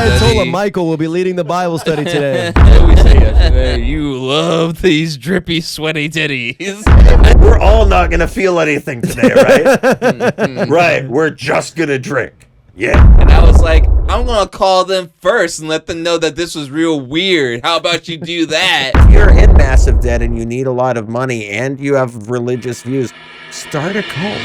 Ayatollah Michael will be leading the Bible study today. What did we say yesterday? You love these drippy, sweaty titties. We're all not going to feel anything today, right? Right. We're just going to drink. Yeah. And I was like, I'm going to call them first and let them know that this was real weird. How about you do that? If you're in massive debt and you need a lot of money and you have religious views, start a cult.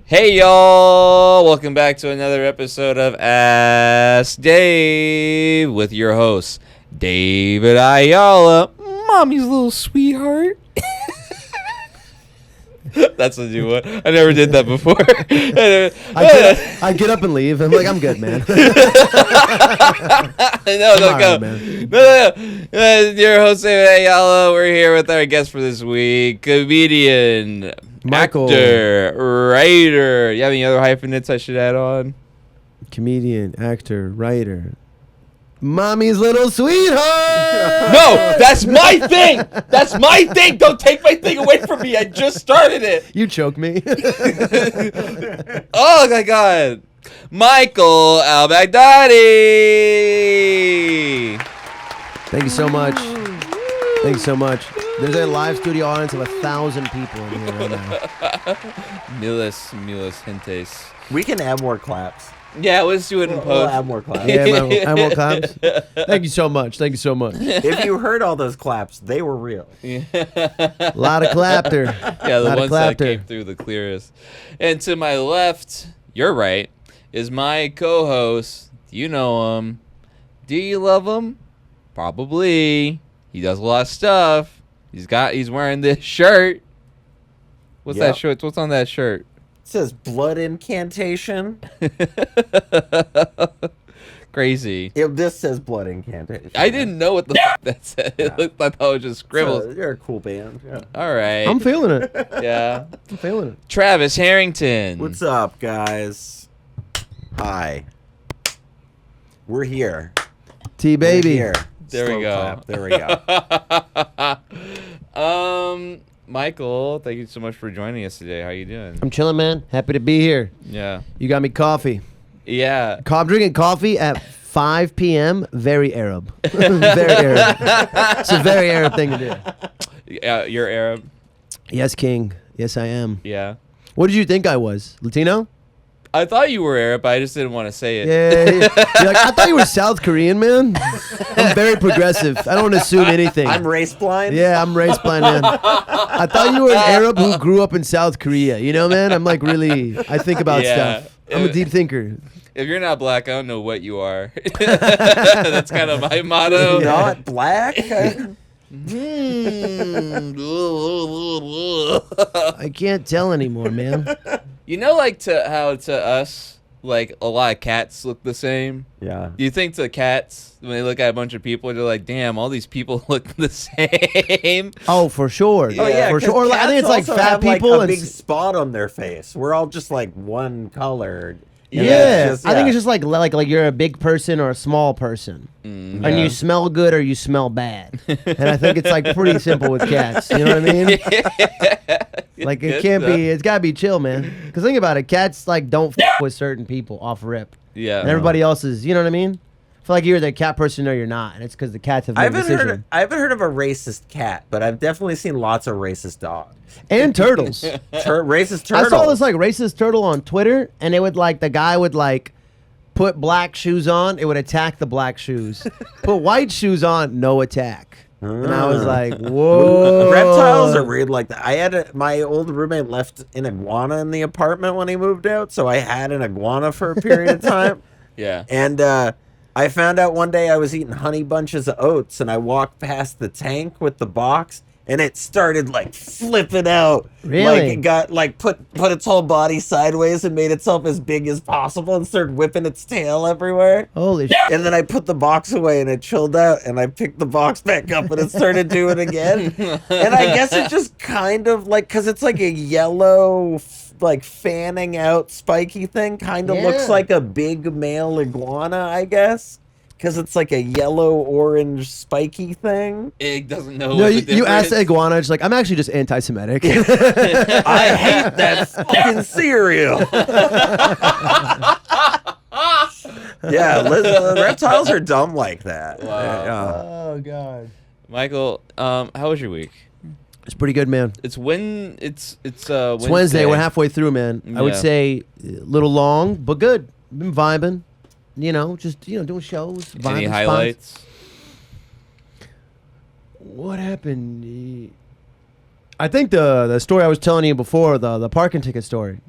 Hey y'all, welcome back to another episode of Ask Dave with your host David Ayala, mommy's little sweetheart. That's a new one. I never did that before. I get up and leave. I'm like, I'm good, man. No, go. Man. No. Your host David Ayala. We're here with our guest for this week, comedian, Michael. actor, writer. You have any other hyphenates I should add on? Comedian, actor, writer. Mommy's little sweetheart. No, that's my thing. That's my thing. Don't take my thing away from me. I just started it. You choke me. Oh my God, Mikel Albagdadi. Thank you so much. Thank you so much. There's a live studio audience of 1,000 people in here right now. Miles gentes. We can add more claps. Yeah, let's do it in post. We'll add more claps. Yeah, add more claps. Thank you so much. Thank you so much. If you heard all those claps, they were real. A lot of clapter. Yeah, the ones that came through the clearest. And to my left, your right, is my co-host. You know him. Do you love him? Probably. He does a lot of stuff. He's wearing this shirt. What's that shirt? What's on that shirt? It says blood incantation. Crazy. This says blood incantation. I didn't know what the fuck that said. It looked like that was just scribbles. So, you're a cool band. Yeah. All right. I'm feeling it. Yeah. I'm feeling it. Travis Harrington. What's up, guys? Hi. We're here. T-Baby. We're here. There we go. Clap. There we go. Michael, thank you so much for joining us today. How you doing? I'm chilling, man. Happy to be here. Yeah. You got me coffee. Yeah. I'm drinking coffee at 5 p.m. Very Arab. Very Arab. It's a very Arab thing to do. Yeah, you're Arab? Yes, King. Yes, I am. Yeah. What did you think I was? Latino? I thought you were Arab, but I just didn't want to say it. Yeah. You're like, I thought you were South Korean, man. I'm very progressive. I don't assume anything. I'm race blind? Yeah, I'm race blind, man. I thought you were an Arab who grew up in South Korea. You know, man? I'm like really, I think about stuff. I'm a deep thinker. If you're not black, I don't know what you are. That's kind of my motto. Not black? I can't tell anymore, man. You know, like how to us, like a lot of cats look the same. Yeah. Do you think to cats, when they look at a bunch of people, they're like, "Damn, all these people look the same"? Oh, for sure. Oh yeah, for sure. I think it's like fat people like a and big spot on their face. We're all just like one color. Yeah, I think it's just like you're a big person or a small person, and you smell good or you smell bad, and I think it's like pretty simple with cats. You know what I mean? Like it can't be. It's gotta be chill, man. Because think about it, cats like don't with certain people off rip. Yeah. And everybody else is. You know what I mean? I feel like you're the cat person or you're not, and it's because the cats have made a decision. I haven't heard of a racist cat, but I've definitely seen lots of racist dogs and turtles. Racist turtles. I saw this like racist turtle on Twitter, and it would like the guy would like put black shoes on, it would attack the black shoes. Put white shoes on, no attack. And I was like, whoa. Reptiles are weird like that. I had my old roommate left an iguana in the apartment when he moved out, so I had an iguana for a period of time. Yeah. And I found out one day I was eating honey bunches of oats, and I walked past the tank with the box, and it started like flipping out. Really? Like it got like put its whole body sideways and made itself as big as possible and started whipping its tail everywhere. Holy shit. And then I put the box away and it chilled out, and I picked the box back up and it started doing it again. And I guess it just kind of like, cause it's like a yellow like fanning out spiky thing, kind of looks like a big male iguana, I guess. Because it's like a yellow-orange spiky thing. Egg doesn't know. No, you asked the iguana. It's like, I'm actually just anti-Semitic. I hate that fucking cereal. Yeah, reptiles are dumb like that. Wow. Oh God. Michael, how was your week? It's pretty good, man. It's Wednesday. It's Wednesday. We're halfway through, man. I would say a little long, but good. Been vibing. Just doing shows. Any highlights? What happened? I think the story I was telling you before, the parking ticket story.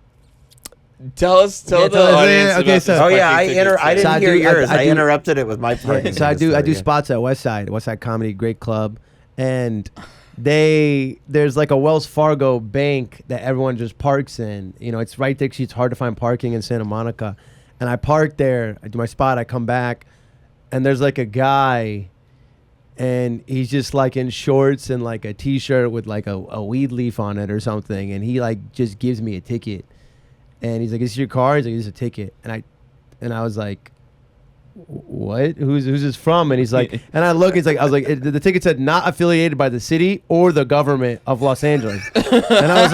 Tell the audience. Okay, so I didn't hear yours. I interrupted it with my parking. So I do spots at Westside Comedy, great club, and there's like a Wells Fargo bank that everyone just parks in. It's right there. 'Cause it's hard to find parking in Santa Monica. And I park there, I do my spot, I come back, and there's like a guy, and he's just like in shorts and like a t-shirt with like a weed leaf on it or something, and he like just gives me a ticket. And he's like, "Is this your car?" He's like, "This is a ticket." And I was like, "What? Who's this from?" And he's like, and I was like, the ticket said not affiliated by the city or the government of Los Angeles. And I was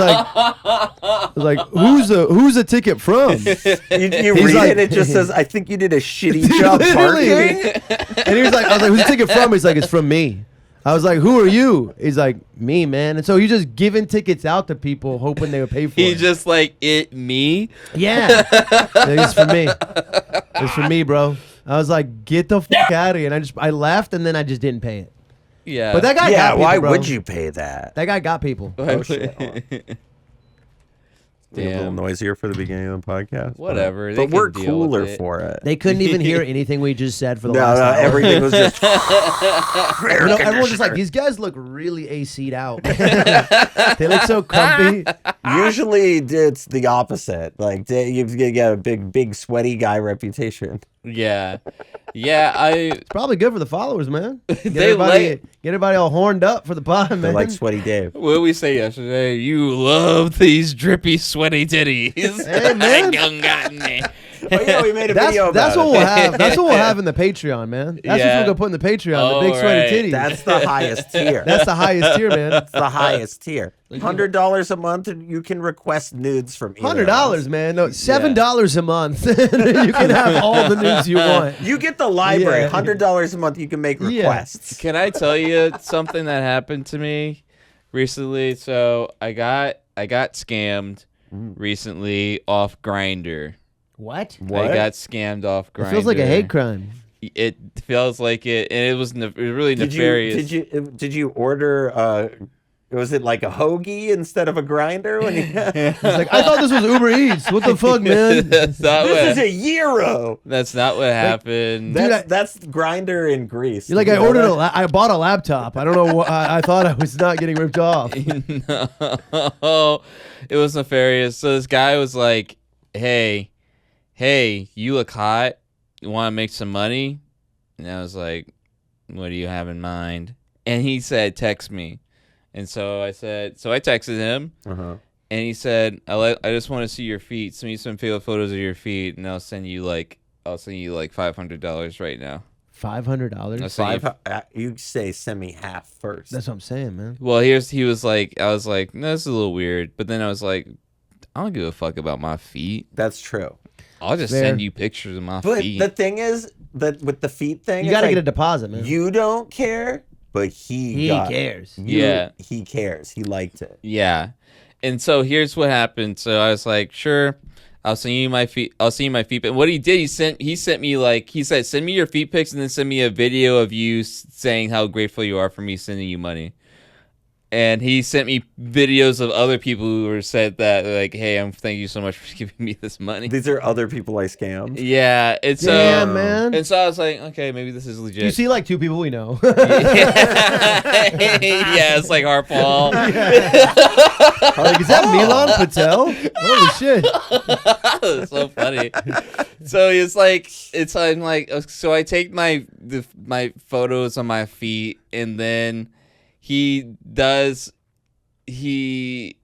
like, who's the ticket from? You read it, it just says, "I think you did a shitty job parking." And he was like, I was like, "Who's the ticket from?" He's like, "It's from me." I was like, "Who are you?" He's like, "Me, man." And so he's just giving tickets out to people, hoping they would pay for it. He's just like, me? Yeah. It's for me. It's for me, bro. I was like, "Get the fuck out of here!" And I left, and then I just didn't pay it. Yeah. But that guy got people, why bro. would you pay that? That guy got people. Oh, shit. Damn. A little noisier for the beginning of the podcast. Whatever. But we're cooler for it. They couldn't even hear anything we just said for the last hour. Everything was just... Everyone's just like, these guys look really AC'd out. They look so comfy. Usually it's the opposite. Like, you get a big sweaty guy reputation. Yeah. It's probably good for the followers, man. Get everybody all horned up for the pod, man. They're like Sweaty Dave. What did we say yesterday? You love these drippy, sweaty titties. Hey, man. Oh, yeah, we made a video about that's what it. we'll have. That's what we'll have in the Patreon, man. That's what we're gonna put in the Patreon. The big sweaty titties. That's the highest tier. That's the highest tier, man. That's the highest tier. $100 a month, and you can request nudes from $100, man. No, $7 a month. You can have all the nudes you want. You get the library. $100 a month, you can make requests. Can I tell you something that happened to me recently? So I got scammed recently off Grindr. What? I got scammed off Grindr. It feels like a hate crime. It feels like it, and it was really nefarious. Did you order? Was it like a hoagie instead of a grinder? When he's like, I thought this was Uber Eats. What the fuck, man? This is a gyro. That's not what happened. That's Grindr in Greece. You're like, I bought a laptop. I don't know what. I thought I was not getting ripped off. No, it was nefarious. So this guy was like, hey, you look hot. You want to make some money? And I was like, what do you have in mind? And he said, text me. And so I texted him, and he said, I just want to see your feet. Send me some photos of your feet, and I'll send you like $500 right now. $500? You say send me half first. That's what I'm saying, man. Well, I was like, no, this is a little weird. But then I was like, I don't give a fuck about my feet. That's true. I'll just send you pictures of my feet. But the thing is that with the feet thing, you got to get a deposit, man. You don't care, but he cares. He cares. He liked it. Yeah. And so here's what happened. So I was like, sure, I'll send you my feet. I'll send you my feet. But what he did, he said, send me your feet pics and then send me a video of you saying how grateful you are for me sending you money. And he sent me videos of other people who were said that, like, hey, thank you so much for giving me this money. These are other people I scammed. Yeah. Damn, man. And so I was like, okay, maybe this is legit. You see like two people we know. Yeah, it's like our Paul. Like, is that Milan Patel? Holy shit. That's so funny. So I'm like, so I take my photos on my feet, and then he sends me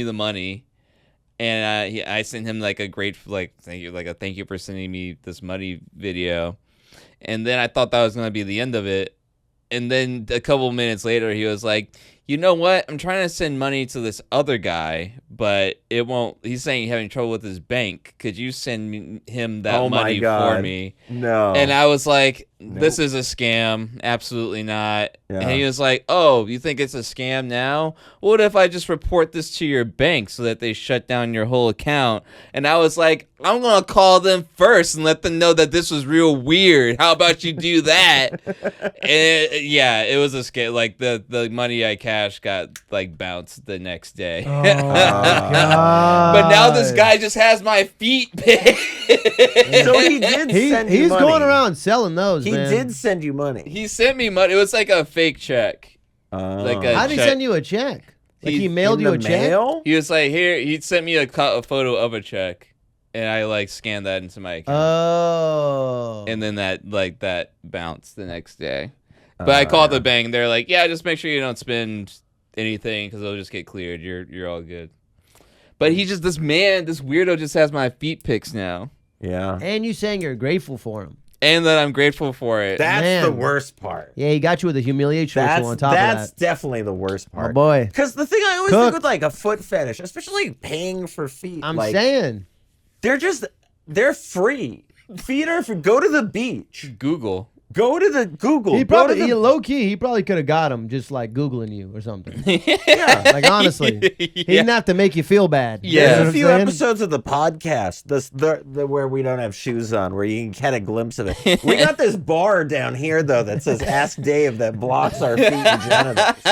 the money, And I sent him like a thank you for sending me this money video. And then I thought that was going to be the end of it. And then a couple minutes later, he was like, you know what? I'm trying to send money to this other guy, but it won't. He's saying he's having trouble with his bank. Could you send him that money for me? No. And I was like, this is a scam. Absolutely not. Yeah. And he was like, oh, you think it's a scam now? What if I just report this to your bank so that they shut down your whole account? And I was like, I'm going to call them first and let them know that this was real weird. How about you do that? And yeah, it was a scam. Like the money I cashed got like bounced the next day. Oh, God. But now this guy just has my feet pic. So he did send you He's money. going around selling those, He man. did send you money. He sent me money. It was like a fake check. How did he send you a check? Like he mailed you a check? He was like, here, he sent me a photo of a check. And I like scanned that into my account. Oh. And then that bounced the next day. But I called the bank. They're like, yeah, just make sure you don't spend anything because it'll just get cleared. You're all good. But this weirdo just has my feet pics now. Yeah. And you saying you're grateful for him. And that I'm grateful for it. That's the worst part. Yeah, he got you with a humiliation ritual on top of that. That's definitely the worst part. Oh, boy. Because the thing I always think with like a foot fetish, especially paying for feet. I'm saying. They're free. Feet are free. Go to the beach. Go to the Google. He low key, he probably could have got him just like Googling you or something. Yeah. Like honestly. He didn't have to make you feel bad. Yeah. There's a few episodes of the podcast the where we don't have shoes on, where you can get a glimpse of it. We got this bar down here though that says Ask Dave that blocks our feet and genitals.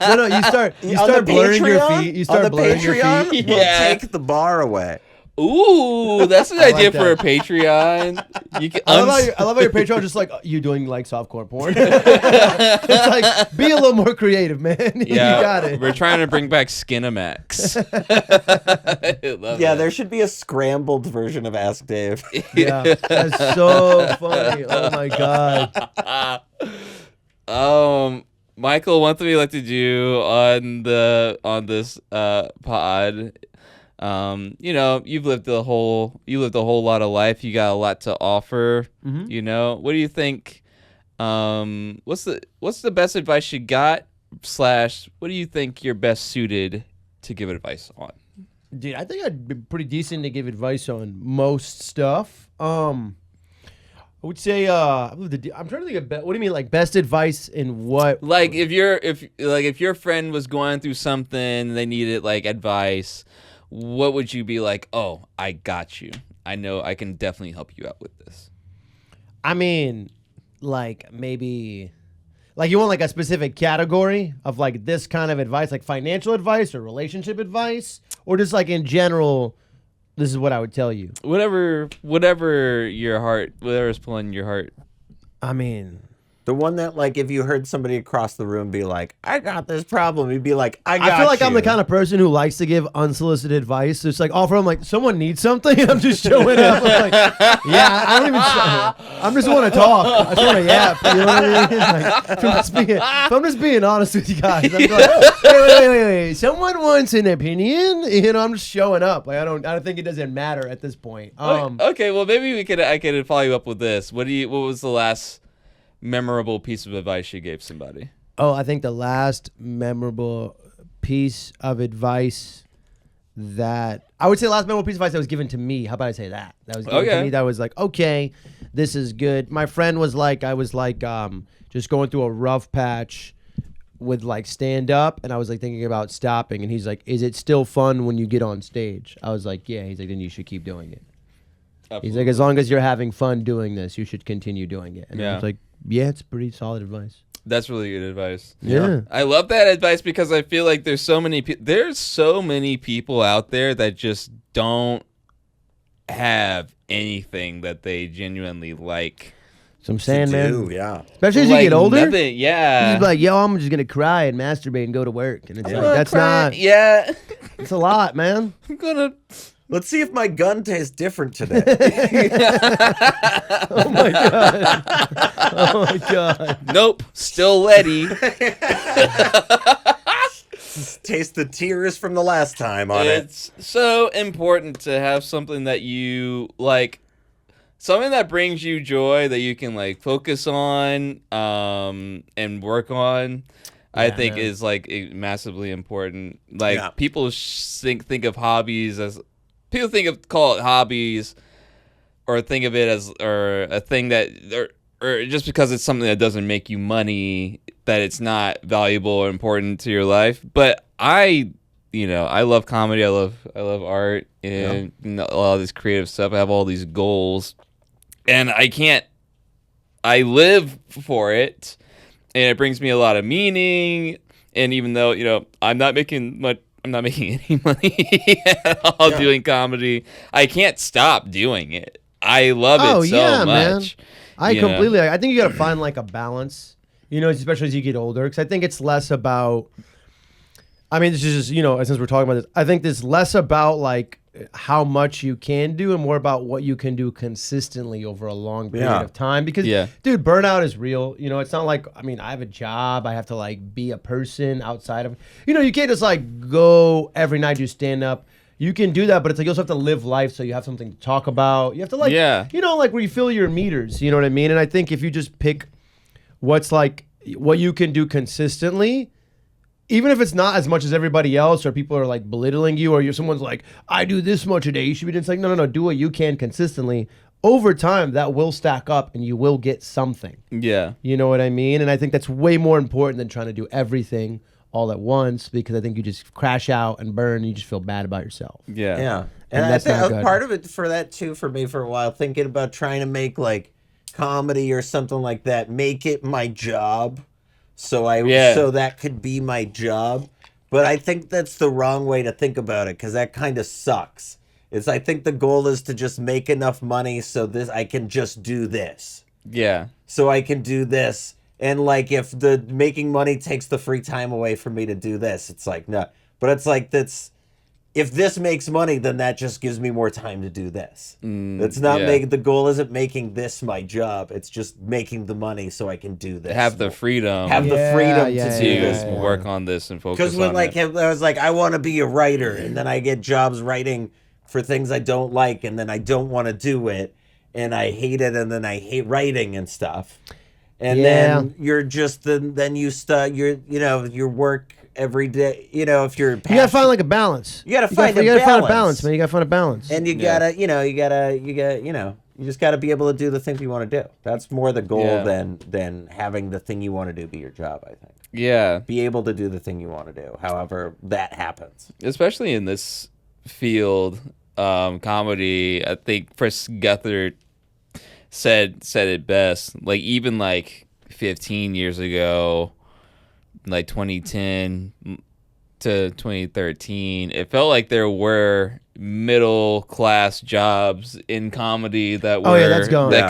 No, you start blurring your feet. You start blurring your feet. We'll take the bar away. Ooh, that's an idea for a Patreon. You can I love how your Patreon is just like you doing like softcore porn. It's like be a little more creative, man. Yeah, you got it. We're trying to bring back Skinamax. There should be a scrambled version of Ask Dave. Yeah, that's so funny. Oh my god. Michael, one thing we like to do on this pod. You've lived a whole lot of life. You got a lot to offer. Mm-hmm. What do you think? What's the best advice you got? / what do you think you're best suited to give advice on? Dude, I think I'd be pretty decent to give advice on most stuff. I would say I'm trying to think of what do you mean like best advice in what? Like if your friend was going through something, they needed like advice. What would you be like? Oh, I got you. I know I can definitely help you out with this. I mean, like maybe, like you want like a specific category of like this kind of advice, like financial advice or relationship advice, or just like in general, this is what I would tell you. Whatever's pulling your heart. I mean, the one that, like, if you heard somebody across the room be like, I got this problem, you'd be like, I feel like I'm the kind of person who likes to give unsolicited advice. It's like, offer them, like, someone needs something, and I'm just showing up. I'm like, yeah, I don't even, I just want to talk. I just want to yap. You know what I mean? Like, if I'm just being honest with you guys, I'm like, wait. Someone wants an opinion? I'm just showing up. Like, I don't think it doesn't matter at this point. Okay, well, maybe I could follow you up with this. What was the last memorable piece of advice you gave somebody? Oh, I think the last memorable piece of advice that was given to me. How about I say that? That was given to me. That was like, okay, this is good. My friend was like, I was like, just going through a rough patch with like stand up, and I was like thinking about stopping, and he's like, is it still fun when you get on stage? I was like, yeah. He's like, then you should keep doing it. Absolutely. He's like, as long as you're having fun doing this, you should continue doing it. And I was like, yeah, it's pretty solid advice. That's really good advice. Yeah. I love that advice because I feel like there's so many people out there that just don't have anything that they genuinely like. So I'm saying, man. Yeah. Especially as you get older. Nothing, yeah. You just be like, yo, I'm just going to cry and masturbate and go to work. And it's like, that's not. Yeah. It's a lot, man. I'm going to. Let's see if my gun tastes different today. Oh my god! Oh my god! Nope, still Letty. taste the tears from the last time on it. It's so important to have something that you like, something that brings you joy that you can like focus on and work on. I think is like massively important. Like people think of hobbies as call it hobbies, or think of it as or a thing that or just because it's something that doesn't make you money, that it's not valuable or important to your life. But I love comedy. I love art and a lot of this creative stuff. I have all these goals, and I live for it, and it brings me a lot of meaning. And even though I'm not making any money at all doing comedy, I can't stop doing it. I love it so much. Man. I think you got to find like a balance, especially as you get older. Because I think it's less about, this is just, since we're talking about this, I think there's less about like how much you can do and more about what you can do consistently over a long period of time. Because, dude, burnout is real. It's not like, I have a job. I have to like be a person outside of, you can't just like go every night, do stand up. You can do that, but it's like you also have to live life, so you have something to talk about. You have to like, like refill your meters. You know what I mean? And I think if you just pick what you can do consistently, even if it's not as much as everybody else, or people are like belittling you, or someone's like, I do this much a day, you should be just like, no, do what you can consistently. Over time, that will stack up, and you will get something. Yeah, you know what I mean? And I think that's way more important than trying to do everything all at once, because I think you just crash out and burn and you just feel bad about yourself. Yeah. And I think part of it for that too, for me for a while, thinking about trying to make like comedy or something like that, make it my job. So that could be my job. But I think that's the wrong way to think about it, because that kind of sucks. I think the goal is to just make enough money so I can just do this. Yeah. So I can do this. And like, if the making money takes the free time away from me to do this, it's like, no. But it's like, if this makes money, then that just gives me more time to do this. It's not the goal isn't making this my job. It's just making the money so I can do this. Have the freedom. To do this more. Work on this and focus on it. Because I was like, I want to be a writer, and then I get jobs writing for things I don't like, and then I don't want to do it, and I hate it, and then I hate writing and stuff. And then you're just then you start your work every day. If you're passionate, you gotta find like a balance. You gotta find a balance, man. You gotta find a balance. And you just gotta be able to do the things you want to do. That's more the goal than having the thing you want to do be your job, I think. Yeah. Be able to do the thing you want to do, however that happens. Especially in this field, comedy, I think Chris Gethard said it best. Like, even like 15 years ago, like 2010 to 2013, it felt like there were middle class jobs in comedy that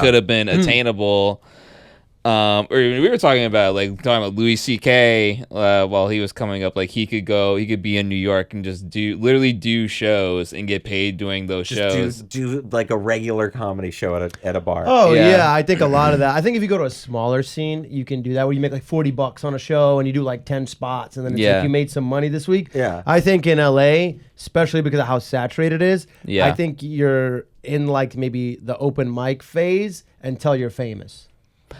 could have been attainable. Or we were talking about Louis C.K. While he was coming up, like he could be in New York and just literally do shows and get paid doing those shows. Do like a regular comedy show at a bar. Oh yeah, I think a lot of that. I think if you go to a smaller scene, you can do that where you make like $40 on a show and you do like 10 spots, and then it's like you made some money this week. Yeah, I think in LA, especially because of how saturated it is, I think you're in like maybe the open mic phase until you're famous.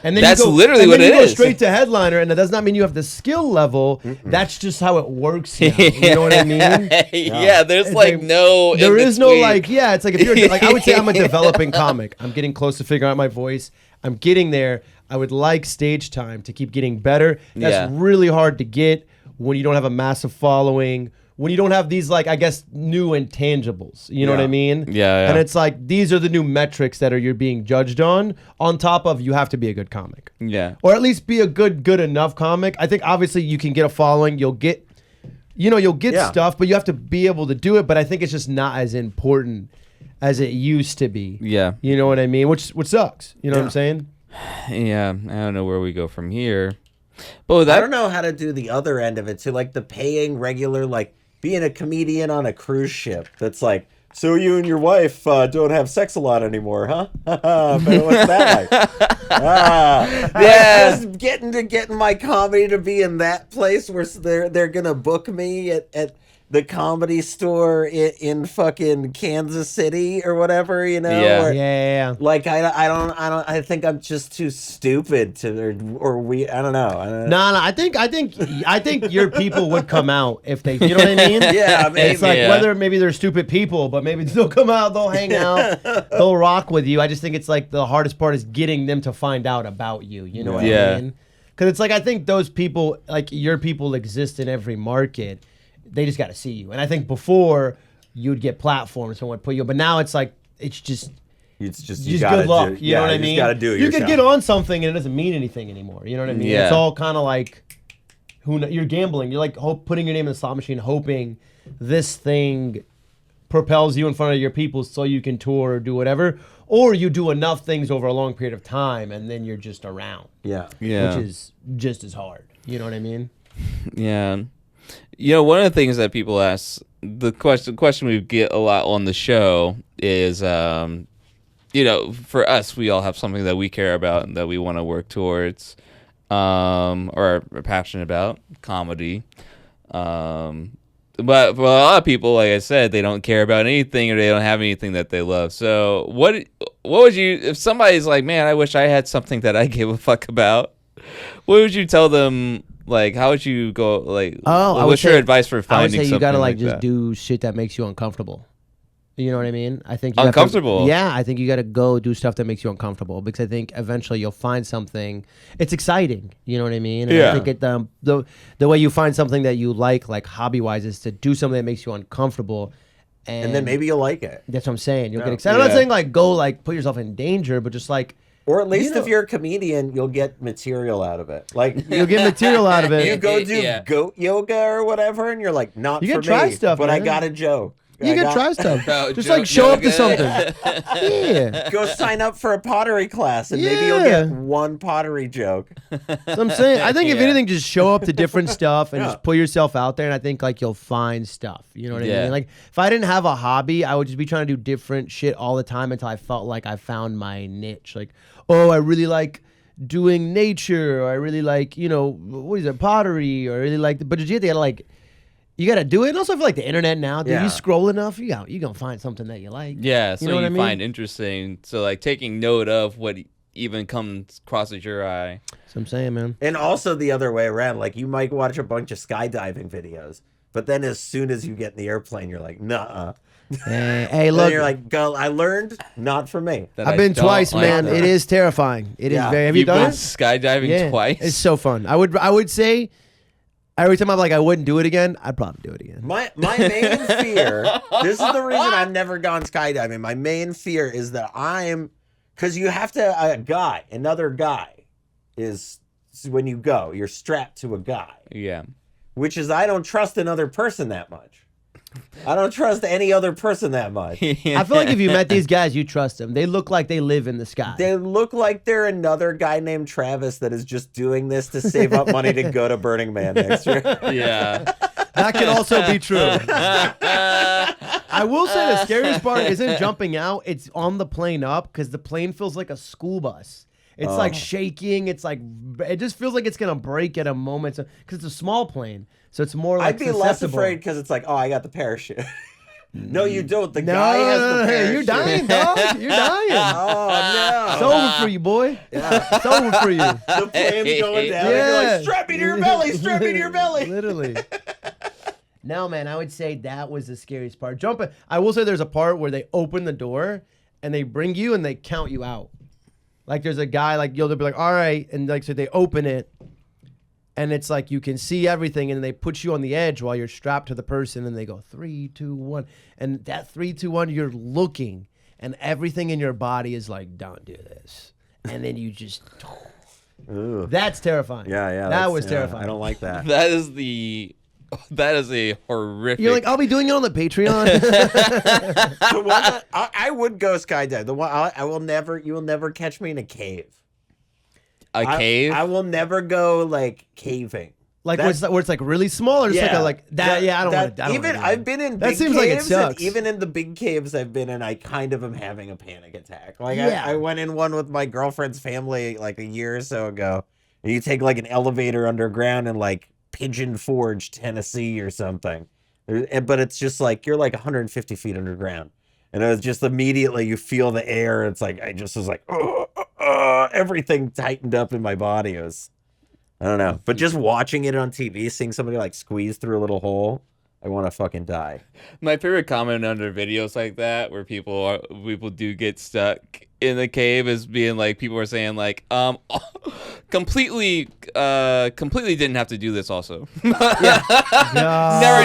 And then that's literally what it is. You go straight to headliner, and that does not mean you have the skill level. That's just how it works now. You know what I mean? There's there is no like, it's like if you're like, I would say I'm a developing comic. I'm getting close to figuring out my voice. I'm getting there. I would like stage time to keep getting better. That's really hard to get when you don't have a massive following, when you don't have these, like, I guess, new intangibles. You know what I mean? Yeah. And it's like, these are the new metrics that you're being judged on top of you have to be a good comic. Yeah. Or at least be a good enough comic. I think, obviously, you can get a following. You'll get stuff, but you have to be able to do it. But I think it's just not as important as it used to be. Yeah. You know what I mean? Which sucks. You know what I'm saying? Yeah. I don't know where we go from here. But I don't know how to do the other end of it too, like the paying regular, like being a comedian on a cruise ship. That's like So you and your wife don't have sex a lot anymore, huh? What's that like? Yeah, just getting my comedy to be in that place where they're gonna book me at the Comedy Store in fucking Kansas City or whatever, you know? Yeah. Yeah. Like I think I'm just too stupid to or we I don't know. No, I think your people would come out if they, you know what I mean? Yeah, maybe. It's like whether maybe they're stupid people, but maybe they'll come out, they'll hang out, they'll rock with you. I just think it's like the hardest part is getting them to find out about you. You know what I mean? Because it's like I think those people, like your people, exist in every market. They just got to see you. And I think before you'd get platforms and would put you, but now it's like it's just good luck. You know what I mean? You got to do it You yourself. could get on something and it doesn't mean anything anymore. You know what I mean? Yeah. It's all kind of like you're gambling. You're like putting your name in the slot machine, hoping this thing propels you in front of your people so you can tour or do whatever, or you do enough things over a long period of time and then you're just around. Yeah. Which is just as hard. You know what I mean? Yeah. You know, one of the things that people ask, the question we get a lot on the show is, you know, for us, we all have something that we care about and that we want to work towards, or are passionate about, comedy. But for a lot of people, like I said, they don't care about anything or they don't have anything that they love. So what would you, if somebody's like, man, I wish I had something that I gave a fuck about, what would you tell them? Like, how would you go? Like, what's your advice for finding something? I would say you gotta like just that? Do shit that makes you uncomfortable. You know what I mean? I think uncomfortable. I think you gotta go do stuff that makes you uncomfortable because I think eventually you'll find something. It's exciting. You know what I mean? And I think the way you find something that you like hobby wise, is to do something that makes you uncomfortable. And then maybe you'll like it. That's what I'm saying. You'll get excited. I'm not saying like go like put yourself in danger, but just like. Or at least if you're a comedian, you'll get material out of it. Like you'll get material out of it. You go do goat yoga or whatever, and you're like, not you for can try me, stuff, but man. I got a joke. You can try stuff. Just like show up to something. Yeah. Go sign up for a pottery class, and maybe you'll get one pottery joke. So I'm saying, I think if anything, just show up to different stuff and just put yourself out there, and I think like you'll find stuff. You know what I mean? Like if I didn't have a hobby, I would just be trying to do different shit all the time until I felt like I found my niche. Like, oh, I really like doing nature, or I really like, you know, what is it, pottery, or I really like, but you gotta like. You gotta do it, and also I feel like the internet now. Dude, you scroll enough, you gonna find something that you like. Yeah, so you know what I mean? Find interesting. So like taking note of what even crosses your eye. That's what I'm saying, man. And also the other way around, like you might watch a bunch of skydiving videos, but then as soon as you get in the airplane, you're like, nah. Hey, look. You're like, go. I learned, not for me. I've been twice, man. It is terrifying. It is very. Have you done it? Skydiving twice. It's so fun. I would say. Every time I'm like, I wouldn't do it again, I'd probably do it again. My main fear, this is the reason I've never gone skydiving. My main fear is that because you have to, another guy is, when you go, you're strapped to a guy. Yeah. Which is, I don't trust another person that much. I don't trust any other person that much. I feel like if you met these guys, you trust them. They look like they live in the sky. They look like they're another guy named Travis that is just doing this to save up money to go to Burning Man next year. Yeah. That can also be true. I will say the scariest part isn't jumping out. It's on the plane up because the plane feels like a school bus. It's like shaking. It's like, it just feels like it's going to break at a moment. Because it's a small plane. So it's more like I'd be less afraid because it's like, oh, I got the parachute. No, you don't. The guy has the parachute. You're dying, dog. You're dying. Oh, no. It's over for you, boy. Yeah. It's over for you. The plane's going down. And you're like, strap me to your belly. Strap me to your belly. Literally. No, man, I would say that was the scariest part. Jumping. I will say there's a part where they open the door and they bring you and they count you out. Like there's a guy, like they'll be like, all right. And like, so they open it. And it's like you can see everything, and they put you on the edge while you're strapped to the person, and they go 3, 2, 1, and that 3, 2, 1, you're looking, and everything in your body is like, don't do this, and then you just, that's terrifying. Yeah, that was terrifying. I don't like that. That is a horrific. You're like, I'll be doing it on the Patreon. The one that, I would go skydiving. The one you will never catch me in a cave. A cave? I will never go like caving. Like where it's like really small, or just like that. Yeah, I don't want to. Even I've been in. That seems like it sucks. Even in the big caves I've been in, I kind of am having a panic attack. Like I went in one with my girlfriend's family like a year or so ago. And you take like an elevator underground in like Pigeon Forge, Tennessee, or something. But it's just like you're like 150 feet underground, and it was just immediately you feel the air. It's like I just was like, everything tightened up in my body. It was. I don't know, but just watching it on TV, seeing somebody like squeeze through a little hole, I want to fucking die. My favorite comment under videos like that, where people do get stuck in the cave, is being like, people are saying like, completely didn't have to do this. Also, never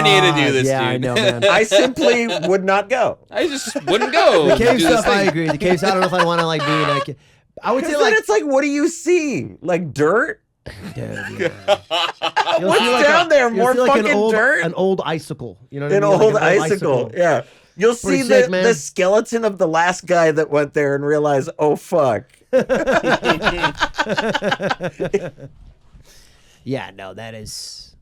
need to do this. Yeah, dude. I know, man. I simply would not go. I just wouldn't go. The cave stuff, I agree. The cave stuff, I don't know if I want to like be like. I would say like it's like, what do you see? Like dirt. Dude, yeah. What's down there? More fucking dirt? An old icicle. You know what I mean? An old icicle. Yeah. You'll see the skeleton of the last guy that went there and realize, oh, fuck. Yeah, no, that is...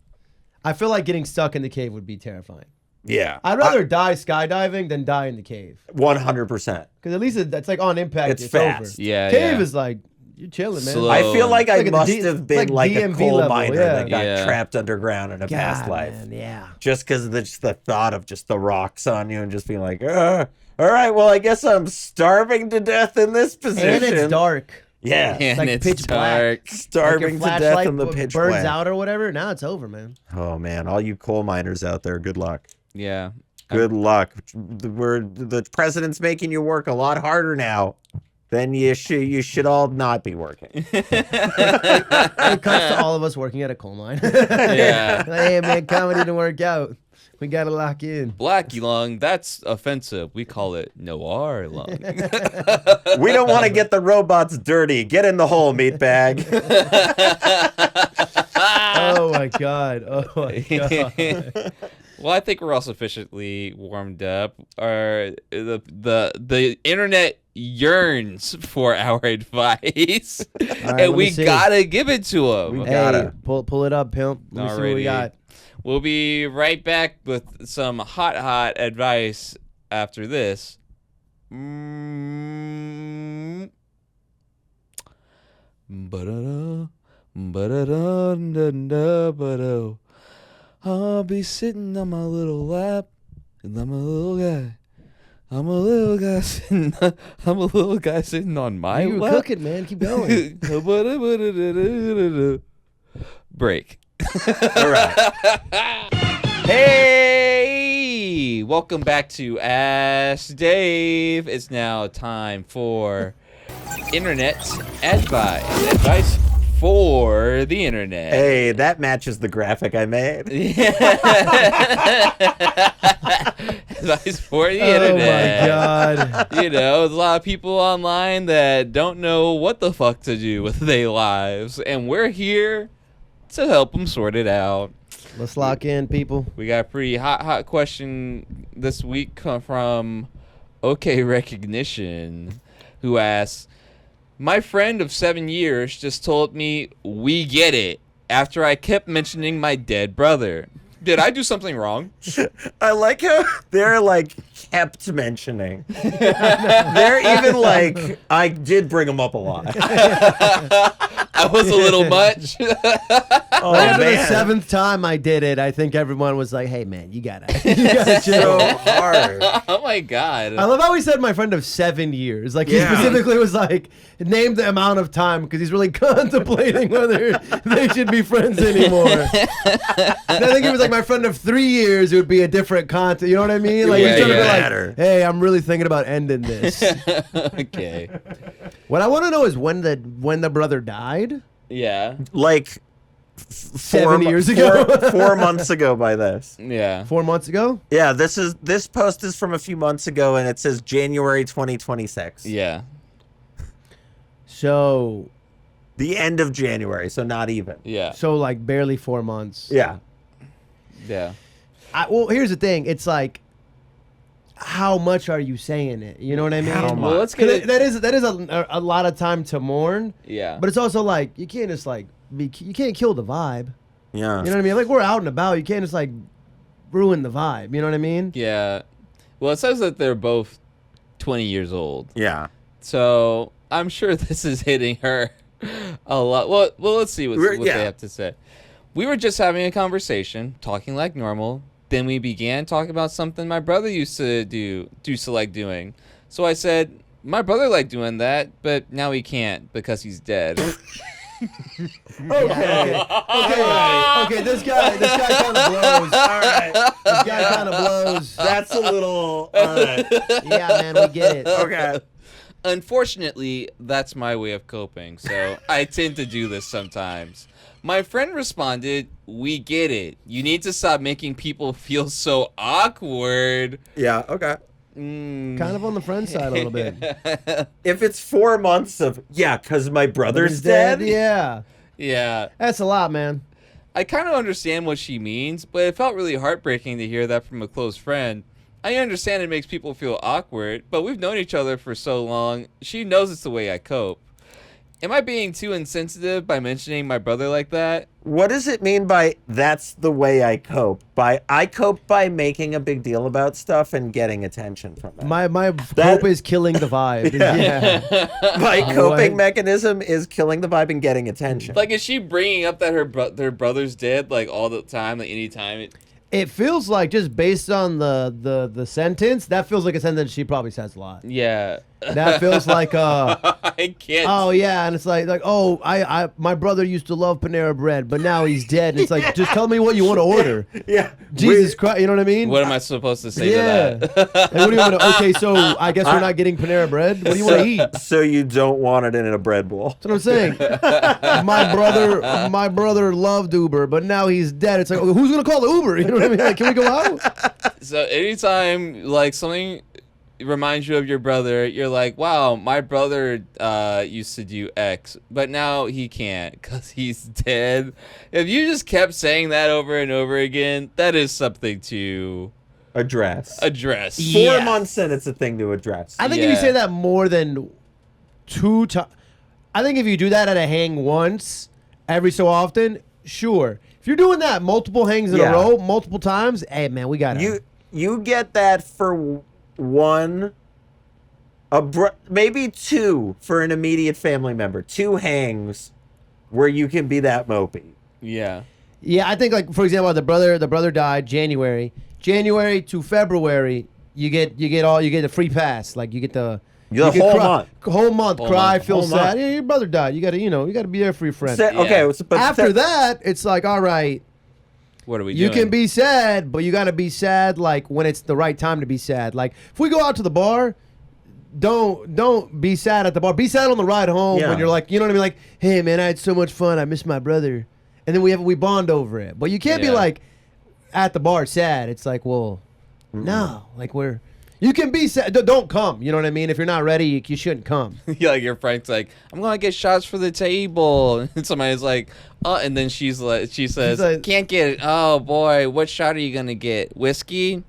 I feel like getting stuck in the cave would be terrifying. Yeah. I'd rather die skydiving than die in the cave. 100%. Because at least it's like on impact, it's fast. over. Yeah, Cave is like... You're chilling, man. Slow. I feel like I must have been like a coal level, miner that got trapped underground in a past life. Man, yeah. Just because of the thought of just the rocks on you and just being like, all right, well, I guess I'm starving to death in this position. And it's dark. Yeah. It's like pitch black. Starving to death in the pitch black. Burns out or whatever. Now it's over, man. Oh, man. All you coal miners out there, good luck. Yeah. Good luck. The president's making you work a lot harder now. Then you should all not be working. It comes to all of us working at a coal mine. Yeah. Hey, man, comedy didn't work out. We got to lock in. Black lung, that's offensive. We call it noir lung. We don't want to get the robots dirty. Get in the hole, meatbag. Oh, my God. Oh, my God. Well, I think we're all sufficiently warmed up. The internet yearns for our advice, right, and we gotta give it to them. We gotta pull it up, pimp. Let me see what we got. We'll be right back with some hot advice after this. I'll be sitting on my little lap, and I'm a little guy. I'm a little guy sitting on my lap. You were cooking, man. Keep going. Break. All right. Hey, welcome back to Ask Dave. It's now time for internet advice for the internet. Hey, that matches the graphic I made. Advice for the internet. Oh my God. You know, there's a lot of people online that don't know what the fuck to do with their lives, and we're here to help them sort it out. Let's lock in, people. We got a pretty hot question this week from OK Recognition, who asks, my friend of 7 years just told me we get it after I kept mentioning my dead brother. Did I do something wrong? I like how they're like kept mentioning. They're even like, I did bring him up a lot. I was a little much. Oh, after the 7th time I did it, I think everyone was like, hey, man, you gotta chill. So hard. Oh, my God. I love how he said my friend of 7 years. Like, he specifically was like, named the amount of time because he's really contemplating whether they should be friends anymore. And I think he was like, my friend of 3 years, it would be a different content. You know what I mean? Like, he's trying to be like, hey, I'm really thinking about ending this. Okay. What I want to know is when the brother died. Yeah. Like 7 years ago. 4 months ago by this. Yeah. 4 months ago? Yeah, this post is from a few months ago and it says January 2026. Yeah. So the end of January, so not even. Yeah. So like barely 4 months. Yeah. Yeah. Well, here's the thing. It's like, how much are you saying it? You know what I mean? How much? Well, let's get it. That is a lot of time to mourn. Yeah. But it's also like, you can't just like you can't kill the vibe. Yeah. You know what I mean? Like, we're out and about. You can't just, like, ruin the vibe. You know what I mean? Yeah. Well, it says that they're both 20 years old. Yeah. So I'm sure this is hitting her a lot. Well, let's see what they have to say. We were just having a conversation, talking like normal. Then we began talking about something my brother used to like doing. So I said, my brother liked doing that, but now he can't because he's dead. Okay. This guy kind of blows. All right, this guy kind of blows. That's a little. All right. Yeah, man, we get it. Okay. Unfortunately, that's my way of coping. So I tend to do this sometimes. My friend responded, "We get it. You need to stop making people feel so awkward." Yeah. Okay. Kind of on the friend side a little bit. If it's 4 months of because my brother's dead. Yeah. Yeah. That's a lot, man. I kind of understand what she means, but it felt really heartbreaking to hear that from a close friend. I understand it makes people feel awkward, but we've known each other for so long. She knows it's the way I cope. Am I being too insensitive by mentioning my brother like that? What does it mean by that's the way I cope? I cope by making a big deal about stuff and getting attention from it. My cope is killing the vibe. Yeah. My coping mechanism is killing the vibe and getting attention. Like, is she bringing up that her brother's dead like all the time, like anytime? It feels like, just based on the sentence, that feels like a sentence she probably says a lot. Yeah. That feels like I can't. Oh yeah, and it's like I my brother used to love Panera Bread, but now he's dead. And it's like, just tell me what you want to order. Yeah. Jesus Christ, you know what I mean? What am I supposed to say to that? And what do you want to? Okay, so I guess we're not getting Panera Bread. What do you want to eat? So you don't want it in a bread bowl. That's what I'm saying. My brother loved Uber, but now he's dead. It's like, who's gonna call the Uber? You know what I mean? Like, can we go out? So anytime like something reminds you of your brother, you're like, wow, my brother used to do X, but now he can't because he's dead. If you just kept saying that over and over again, that is something to address. 4 months in, it's a thing to address. I think if you say that more than 2 times, I think if you do that at a hang once, every so often, sure. If you're doing that multiple hangs in a row, multiple times, hey man, we got it. You get that for one, maybe 2 for an immediate family member. 2 hangs where you can be that mopey. Yeah. Yeah, I think, like, for example, the brother died January to February. You get the free pass. Like, you get the whole month. Cry, feel sad. Yeah, your brother died. You gotta be there for your friend. But after that, it's like, all right. What are we doing? You can be sad, but you got to be sad like when it's the right time to be sad. Like, if we go out to the bar, don't be sad at the bar. Be sad on the ride home when you're like, you know what I mean? Like, hey man, I had so much fun. I miss my brother. And then we bond over it. But you can't be like at the bar sad. It's like, well, no, like you can be sad. Don't come. You know what I mean? If you're not ready, you shouldn't come. Yeah, like your friend's like, I'm gonna get shots for the table, and somebody's like, oh, and then she says, can't get it. Oh boy, what shot are you gonna get? Whiskey?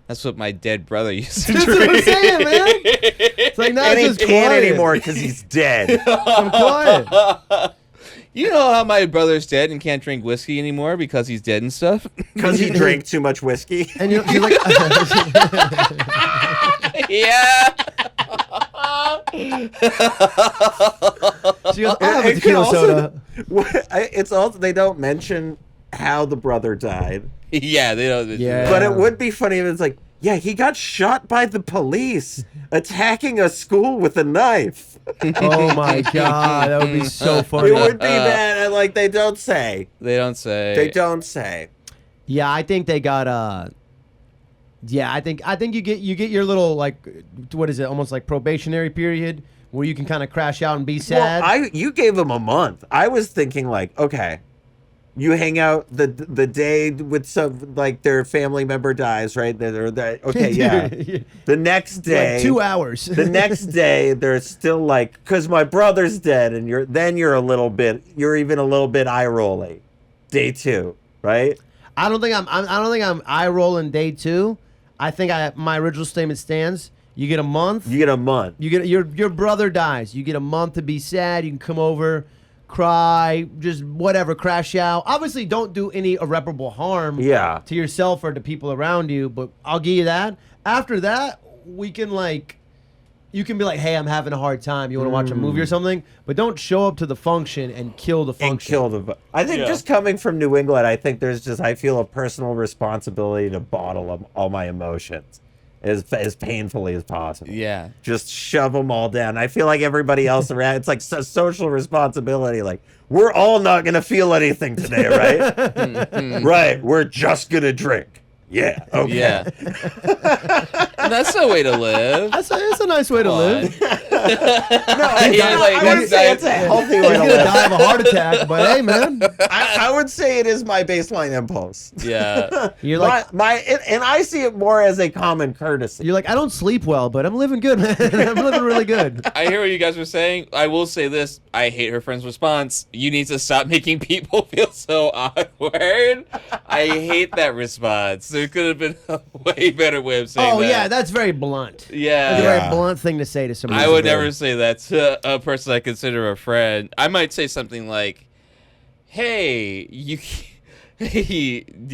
That's what my dead brother used to drink. That's what I'm saying, man. It's like, not and just he can't anymore because he's dead. I'm quiet. You know how my brother's dead and can't drink whiskey anymore because he's dead and stuff? Because he drank too much whiskey. And you're like, yeah. She goes, I have a tequila soda. It's also, they don't mention how the brother died. Yeah, they don't. Yeah. But it would be funny if it's like, yeah, he got shot by the police attacking a school with a knife. Oh my god, that would be so funny. It would be bad, and like they don't say. They don't say. They don't say. Yeah, I think they got yeah, I think you get your little, like, what is it? Almost like probationary period where you can kind of crash out and be sad. Well, you gave them a month. I was thinking like, okay, you hang out the day with some, like, their family member dies, right? Okay, yeah. The next day, like 2 hours. The next day, they're still like, because my brother's dead, and you're even a little bit eye rolling. Day 2, right? I don't think I'm eye rolling day 2. I think my original statement stands. You get a month. You get a month. You get your brother dies. You get a month to be sad. You can come over, cry, just whatever, crash out. Obviously, don't do any irreparable harm to yourself or to people around you, but I'll give you that. After that, we can you can be like, hey, I'm having a hard time. You want to watch a movie or something? But don't show up to the function and kill the function. I think just coming from New England, I think I feel a personal responsibility to bottle all my emotions as painfully as possible. Yeah. Just shove them all down. I feel like everybody else around, it's like social responsibility. Like, we're all not going to feel anything today, right? Right. We're just going to drink. Yeah. Okay. Yeah. That's a way to live. That's a nice way to live. I wouldn't say it's a healthy way to live. Die of a heart attack, but hey, man. I would say it is my baseline impulse. Yeah. You're like and I see it more as a common courtesy. You're like, I don't sleep well, but I'm living good, man. I'm living really good. I hear what you guys were saying. I will say this. I hate her friend's response. You need to stop making people feel so awkward. I hate that response. There could have been a way better way of saying that. Oh, yeah, that's very blunt. Yeah. That's a very blunt thing to say to somebody. I would never say that to a person I consider a friend. I might say something like, hey, do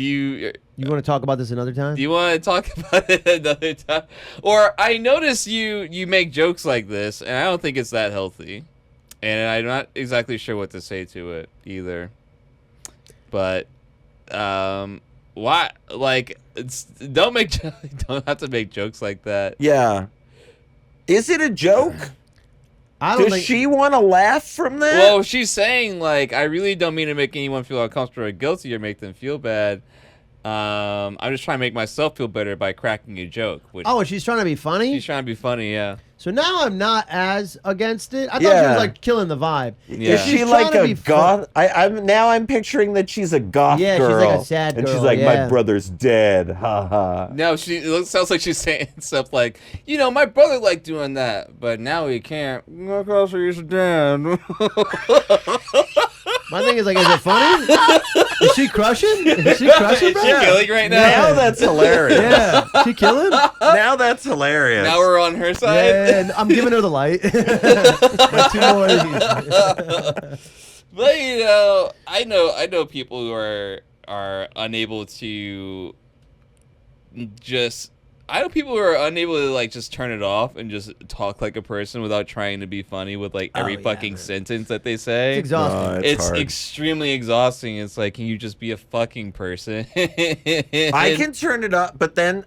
you want to talk about this another time? Do you want to talk about it another time? Or I notice you make jokes like this, and I don't think it's that healthy. And I'm not exactly sure what to say to it either. But why? Like, don't have to make jokes like that. Yeah. Is it a joke? Does she want to laugh from that? Well, she's saying, like, I really don't mean to make anyone feel uncomfortable or guilty or make them feel bad. I'm just trying to make myself feel better by cracking a joke. She's trying to be funny? She's trying to be funny, yeah. So now I'm not as against it. I thought she was like killing the vibe. Yeah. Is she like a goth? I'm picturing that she's a goth girl. Yeah, she's like a sad girl. And she's like, my brother's dead. Ha ha. No, it sounds like she's saying stuff like, my brother liked doing that, but now he can't. Because he's dead. My thing is like, is it funny? Is she crushing? Is she crushing? Is she killing right now? Now that's hilarious. Yeah, she killing? Now that's hilarious. Now we're on her side. Yeah, and I'm giving her the light. Like 2 more of these. But I know people who are unable to just. I know people who are unable to like just turn it off and just talk like a person without trying to be funny with like every fucking sentence that they say. It's exhausting. It's extremely exhausting. It's like, can you just be a fucking person? I can turn it up, but then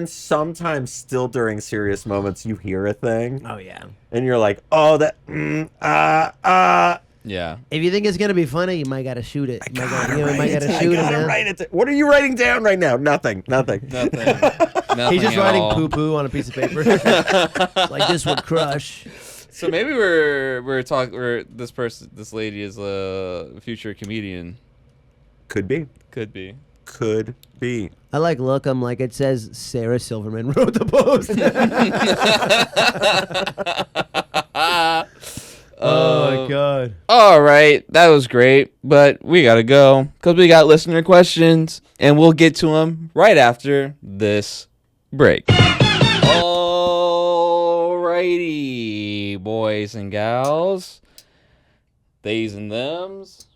sometimes still during serious moments you hear a thing. Oh yeah. And you're like, oh that Yeah. If you think it's gonna be funny, you might gotta shoot it. You might gotta shoot it, man. What are you writing down right now? Nothing. Nothing He's just writing poo-poo on a piece of paper. Like, this would crush. So maybe this lady is a future comedian. Could be. I look, I'm like, it says Sarah Silverman wrote the post. Oh my God. All right. That was great. But we got to go because we got listener questions and we'll get to them right after this break. All righty, boys and gals, theys and thems,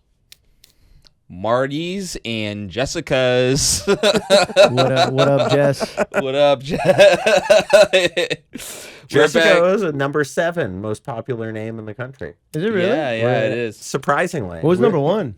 Marty's and Jessica's. What up, Jess? What up, Jess? Jessica is a number 7 most popular name in the country. Is it really? Yeah, it is. Surprisingly. What was number 1?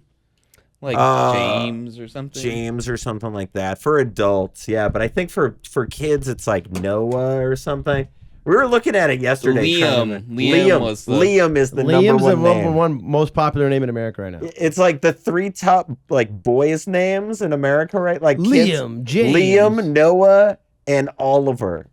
Like James or something? James or something like that. For adults, yeah. But I think for kids, it's like Noah or something. We were looking at it yesterday. Liam is the number 1 most popular name in America right now. It's like the 3 top boys' names in America, right? Like Liam, James, Liam, Noah, and Oliver.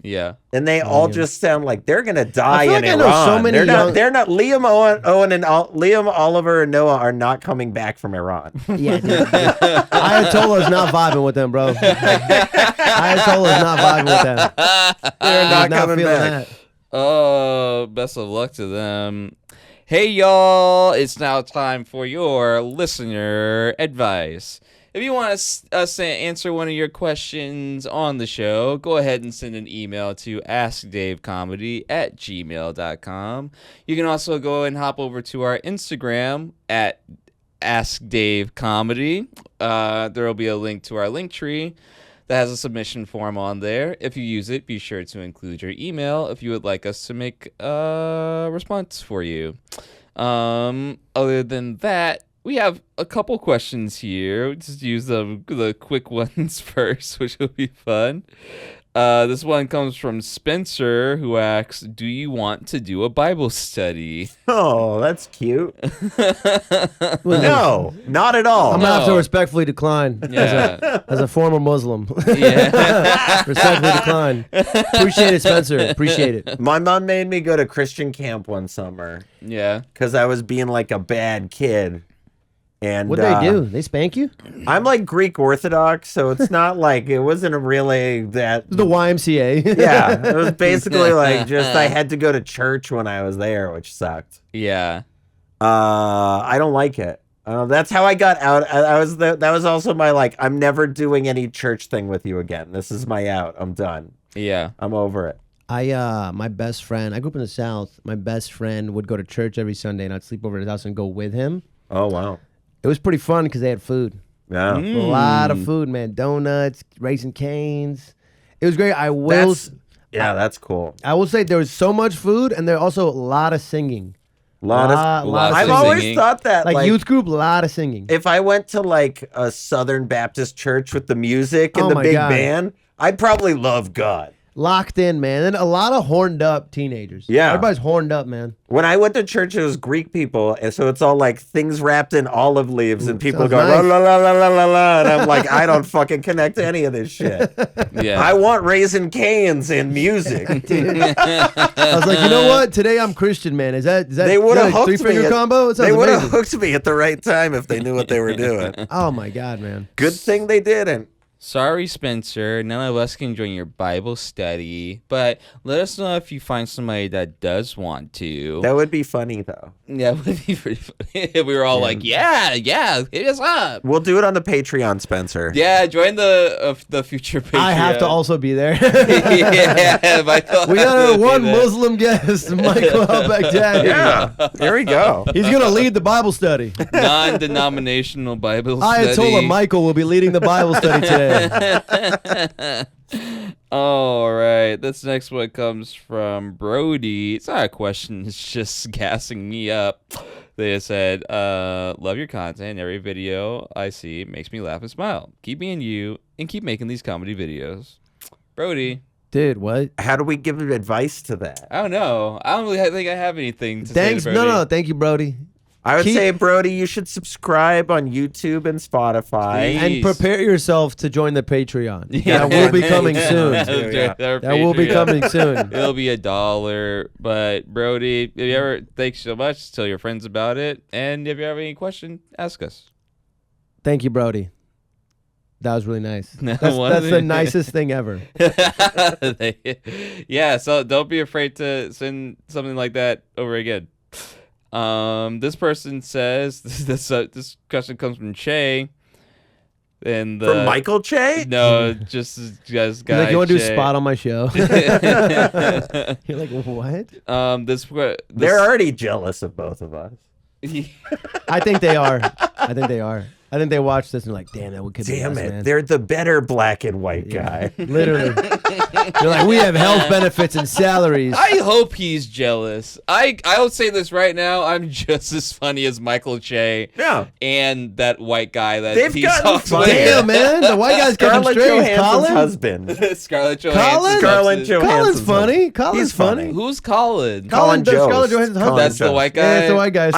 Yeah, and they all just sound like they're gonna die in Iran. I know so many they're not. Liam, Owen, and Liam, Oliver, and Noah are not coming back from Iran. Yeah, dude. Ayatollah's not vibing with them, bro. Ayatollah's not vibing with them. They're not coming back. Oh, best of luck to them. Hey, y'all! It's now time for your listener advice. if you want us to answer one of your questions on the show, go ahead and send an email to AskDaveComedy@gmail.com. You can also go and hop over to our Instagram at AskDaveComedy. There will be a link to our link tree that has a submission form on there. If you use it, be sure to include your email if you would like us to make a response for you. Other than that, we have a couple questions here. We'll just use the quick ones first, which will be fun. This one comes from Spencer, who asks, "Do you want to do a Bible study?" Oh, that's cute. No, not at all. I'm going to have to respectfully decline as a former Muslim. Respectfully decline. Appreciate it, Spencer. Appreciate it. My mom made me go to Christian camp one summer. Yeah. Because I was being like a bad kid. And what'd they do? They spank you? I'm like Greek Orthodox, so it's not like it wasn't really that. The YMCA. Yeah, it was basically like just I had to go to church when I was there, which sucked. Yeah. I don't like it. That's how I got out. That was also my like. I'm never doing any church thing with you again. This is my out. I'm done. Yeah. I'm over it. My best friend. I grew up in the South. My best friend would go to church every Sunday, and I'd sleep over at his house and go with him. Oh wow. It was pretty fun because they had food. Yeah. A lot of food, man. Donuts, Raising Cane's. It was great. That's cool. I will say there was so much food, and there also a lot of singing. I've always thought that. Like youth group, a lot of singing. If I went to like a Southern Baptist church with the music and the big band, I'd probably love God. Locked in, man. And a lot of horned up teenagers. Yeah. Everybody's horned up, man. When I went to church, it was Greek people, and so it's all like things wrapped in olive leaves, and people go, nice. la, la, la, la, la, la, and I'm like, I don't fucking connect to any of this shit. Yeah. I want Raising Cane's and music. I was like, you know what? Today I'm Christian, man. Is that they would have hooked three-finger combo? They would have hooked me at the right time if they knew what they were doing. Oh, my God, man. Good thing they didn't. Sorry, Spencer. None of us can join your Bible study, but let us know if you find somebody that does want to. That would be funny, though. Yeah, it would be pretty funny if we were all like, yeah, hit us up. We'll do it on the Patreon, Spencer. Yeah, join the future Patreon. I have to also be there. Yeah, Michael. We got our one Muslim guest, Mikel Albagdadi. Yeah, there we go. He's going to lead the Bible study. Non-denominational Bible study. Ayatollah Michael will be leading the Bible study today. All right, this next one comes from Brody. It's not a question, it's just gassing me up. They said, love your content. Every video I see makes me laugh and smile. Keep being you and keep making these comedy videos. Brody. Dude, what? How do we give advice to that? I don't know. I don't really think I have anything to say to Brody. No, thank you, Brody. I would say, Brody, you should subscribe on YouTube and Spotify. Please. And prepare yourself to join the Patreon. Yeah. That will be coming soon. That will be coming soon. It'll be $1. But Brody, if you ever, thanks so much. Tell your friends about it. And if you have any question, ask us. Thank you, Brody. That was really nice. That's the nicest thing ever. Yeah, so don't be afraid to send something like that over again. This person says this question comes from Che, and from Michael Che. No, just guy. He's like, you want to do a spot on my show? You're like, what? They're already jealous of both of us. I think they are. I think they watched this and they're like, damn, that could be us, man. They're the better black and white guy. Literally. They're like, we have health benefits and salaries. I hope he's jealous. I'll say this right now. I'm just as funny as Michael Che. Yeah. And that white guy that They've gotten funny. Damn, man. The white guy's getting straight. Johansson's husband. Scarlett Johansson. Scarlett Johansson. Colin's funny. Colin's funny. Who's Colin? Colin Jost. Scarlett Johansson's husband. That's the white guy? Yeah, it's the white guy.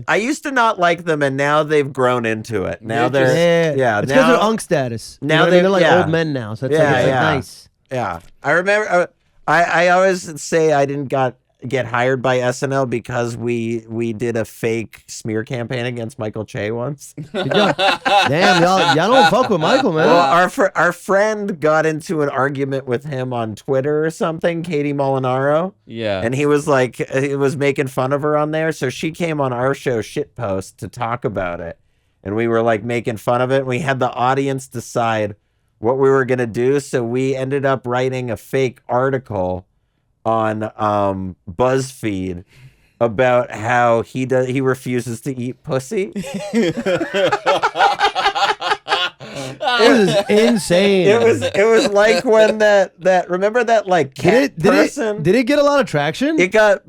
I used to not like them, and now they've grown into it. Now it's because they're unk status. Now they're like old men now, so it's like nice. Yeah, I remember. I always say I didn't get hired by SNL because we did a fake smear campaign against Michael Che once. Damn, y'all don't fuck with Michael, man. Well, our friend got into an argument with him on Twitter or something, Katie Molinaro. Yeah. And he was like, he was making fun of her on there, so she came on our show Shitpost to talk about it. and we were like making fun of it. And we had the audience decide what we were gonna do, so we ended up writing a fake article on BuzzFeed about how he refuses to eat pussy. It was insane. It was like when that remember that like cat person. Did it get a lot of traction? It got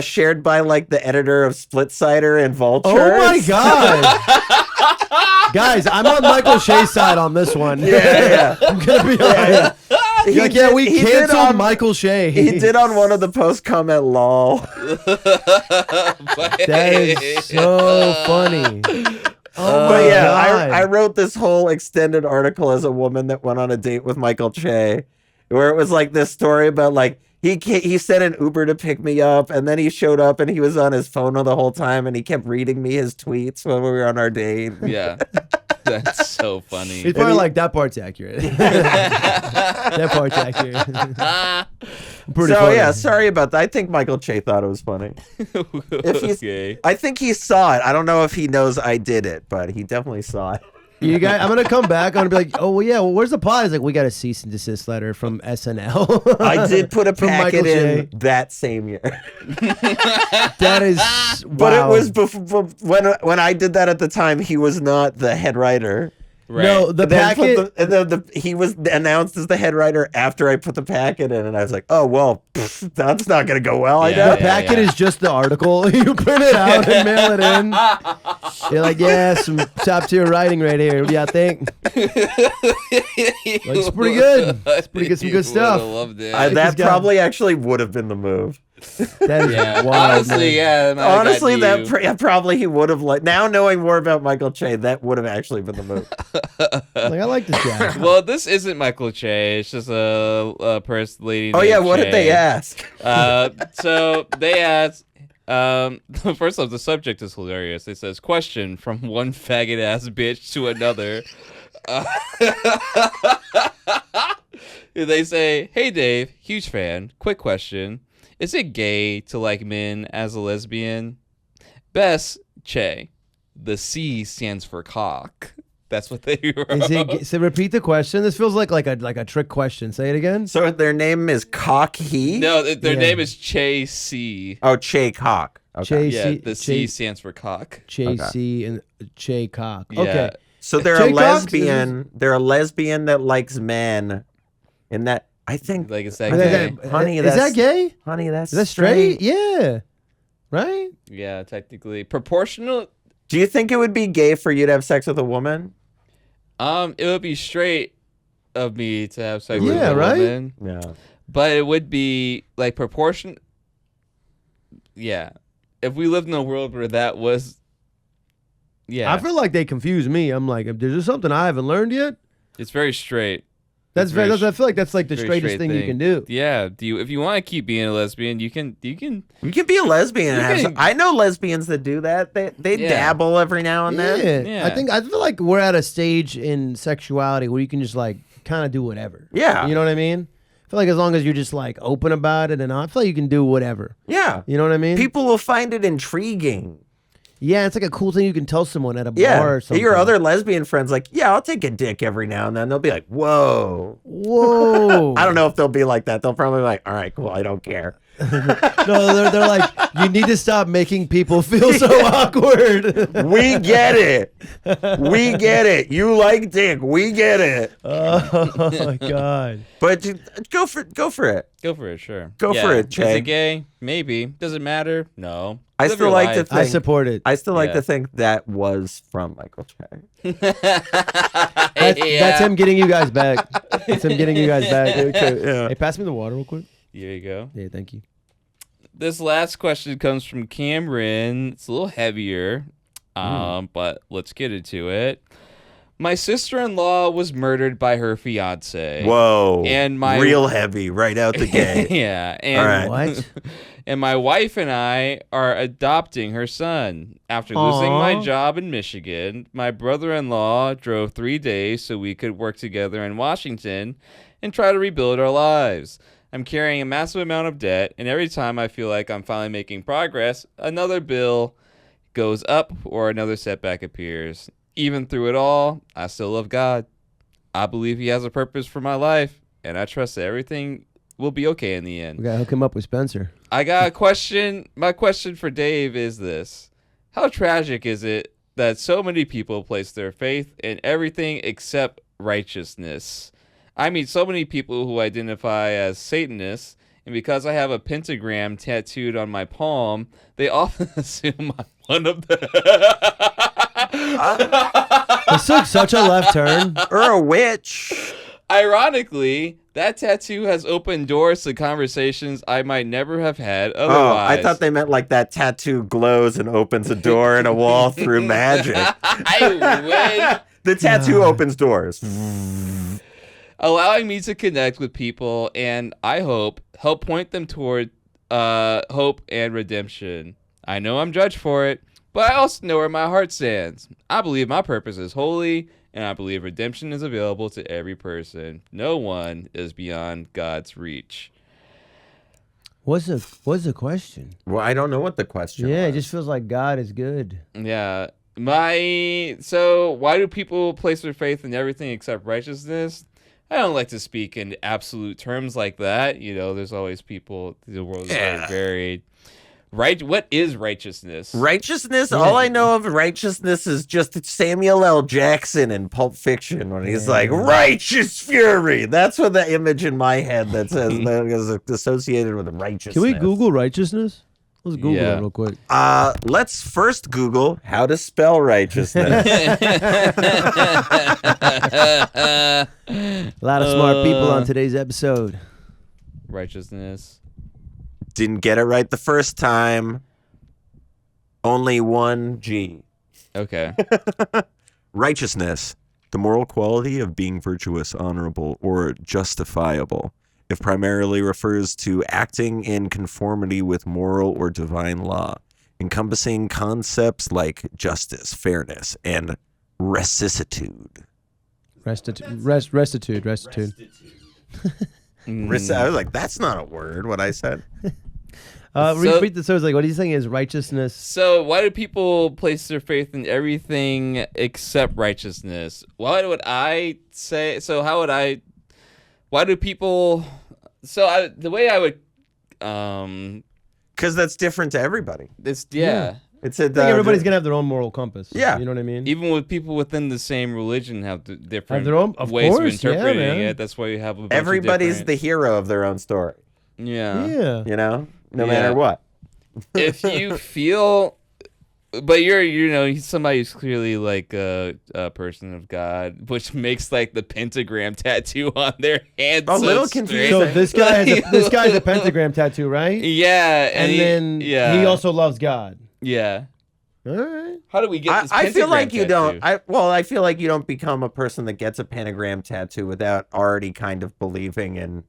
shared by like the editor of Splitsider and Vulture. Oh my god. Guys, I'm on Michael Shea's side on this one. Yeah. I'm gonna be honest. We canceled Michael Shea. He did on one of the posts comment lol. That is so funny. Oh but yeah, I wrote this whole extended article as a woman that went on a date with Michael Che, where it was like this story about like he sent an Uber to pick me up, and then he showed up and he was on his phone the whole time, and he kept reading me his tweets when we were on our date. Yeah. That's so funny. He's probably like, that part's accurate. That part's accurate. Pretty funny. Yeah, sorry about that. I think Michael Che thought it was funny. Okay. I think he saw it. I don't know if he knows I did it, but he definitely saw it. You guys, I'm gonna come back. I'm gonna be like, oh well, yeah. Well, where's the pod? He's like, we got a cease and desist letter from SNL. I did put a packet in that same year. That is, but it was before, when I did that at the time. He was not the head writer. Right. No, the packet. He was announced as the head writer after I put the packet in, and I was like, "Oh well, that's not gonna go well." The packet is just the article. You print it out and mail it in. You're like, "Yeah, some top tier writing right here. What do you think?" It's pretty good. It's pretty good. Some good stuff. Loved it. That probably actually would have been the move. That is wild, honestly, that probably he would have like. Now knowing more about Michael Che, that would have actually been the move. Like, I like this guy. Well, this isn't Michael Che. It's just a person, lady. Oh yeah, what Che. did they ask? So they asked. First off, the subject is hilarious. It says, "Question from one faggot ass bitch to another." They say, "Hey Dave, huge fan. Quick question. Is it gay to like men as a lesbian?" Bess, Che. The C stands for cock. That's what they wrote. So repeat the question. This feels like a trick question. Say it again. So their name is Cock He? No, their name is Che C. Oh, Che Cock. Okay. The C stands for cock. Che C and Che Cock. Yeah. Okay. So they're a lesbian. They're a lesbian that likes men. And that I think like is that gay? Honey, is that gay? Honey, that's is that straight? Yeah. Right? Yeah, technically. Proportional. Do you think it would be gay for you to have sex with a woman? It would be straight of me to have sex with a woman. Yeah. But it would be like proportion. Yeah. If we lived in a world where that was. Yeah. I feel like they confuse me. I'm like, is there something I haven't learned yet? It's very straight. I feel like that's like the straightest thing you can do. Yeah. If you want to keep being a lesbian, you can be a lesbian. I know lesbians that do that. They dabble every now and then. Yeah. I feel like we're at a stage in sexuality where you can just like kind of do whatever. Yeah. You know what I mean? I feel like as long as you're just like open about it, and I feel like you can do whatever. Yeah. You know what I mean? People will find it intriguing. Yeah, it's like a cool thing you can tell someone at a bar or something. Your other lesbian friends like, yeah, I'll take a dick every now and then. They'll be like, whoa. I don't know if they'll be like that. They'll probably be like, all right, cool, I don't care. No, they're like, you need to stop making people feel so awkward. We get it. You like dick. We get it. Oh my god. But go for it. Go for it, sure. Go for it, Che. Is it gay? Maybe. Does it matter? No. I still like to think. I support it. I still like to think that was from Michael Che. That's him getting you guys back. That's him getting you guys back. Hey, pass me the water real quick. Here you go. Yeah, thank you. This last question comes from Cameron. It's a little heavier, but let's get into it. My sister-in-law was murdered by her fiance. Whoa. And my real heavy right out the gate. Yeah. And what? And my wife and I are adopting her son. After losing my job in Michigan, my brother-in-law drove 3 days so we could work together in Washington and try to rebuild our lives. I'm carrying a massive amount of debt, and every time I feel like I'm finally making progress, another bill goes up or another setback appears. even through it all, I still love God. I believe he has a purpose for my life, and I trust that everything will be okay in the end. We gotta hook him up with Spencer. I got a question. My question for Dave is this. How tragic is it that so many people place their faith in everything except righteousness? I meet so many people who identify as Satanists, and because I have a pentagram tattooed on my palm, they often assume I'm one of them. This took such a left turn. Or a witch. Ironically, that tattoo has opened doors to conversations I might never have had otherwise. Oh, I thought they meant like that tattoo glows and opens a door in a wall through magic. I wish. The tattoo opens doors. Allowing me to connect with people and, I hope, help point them toward hope and redemption. I know I'm judged for it, but I also know where my heart stands. I believe my purpose is holy, and I believe redemption is available to every person. No one is beyond God's reach. What's the question? Well, I don't know what the question Yeah, was. it just feels like God is good. Yeah. So why do people place their faith in everything except righteousness? I don't like to speak in absolute terms like that. You know, there's always people, the world is very varied. Right? What is righteousness? Righteousness? All I know of righteousness is just Samuel L. Jackson in Pulp Fiction when he's like, righteous fury. That's what the image in my head that says that is associated with righteousness. Can we Google righteousness? Let's Google it real quick. Let's first Google how to spell righteousness. A lot of smart people on today's episode. Righteousness. Didn't get it right the first time. Only one G. Okay. Righteousness, the moral quality of being virtuous, honorable, or justifiable. It primarily refers to acting in conformity with moral or divine law, encompassing concepts like justice, fairness, and restitude. Restitude. I was like, that's not a word, what I said. Repeat the like, what he's saying is righteousness. So why do people place their faith in everything except righteousness? Why would I say, why do people, the way I would, because that's different to everybody. It's I think everybody's gonna have their own moral compass. Yeah, you know what I mean. Even with people within the same religion have different their own, ways course, of interpreting it. That's why you have a bunch everybody's of the hero of their own story. Yeah. You know, no matter what. If you feel, but you're somebody who's clearly like a person of God, which makes like the pentagram tattoo on their hand a little confusing. So this guy's a pentagram tattoo, right? Yeah, and he also loves God. Yeah. All right. How do we get this I feel like tattoo? you don't. I feel like you don't become a person that gets a pentagram tattoo without already kind of believing in.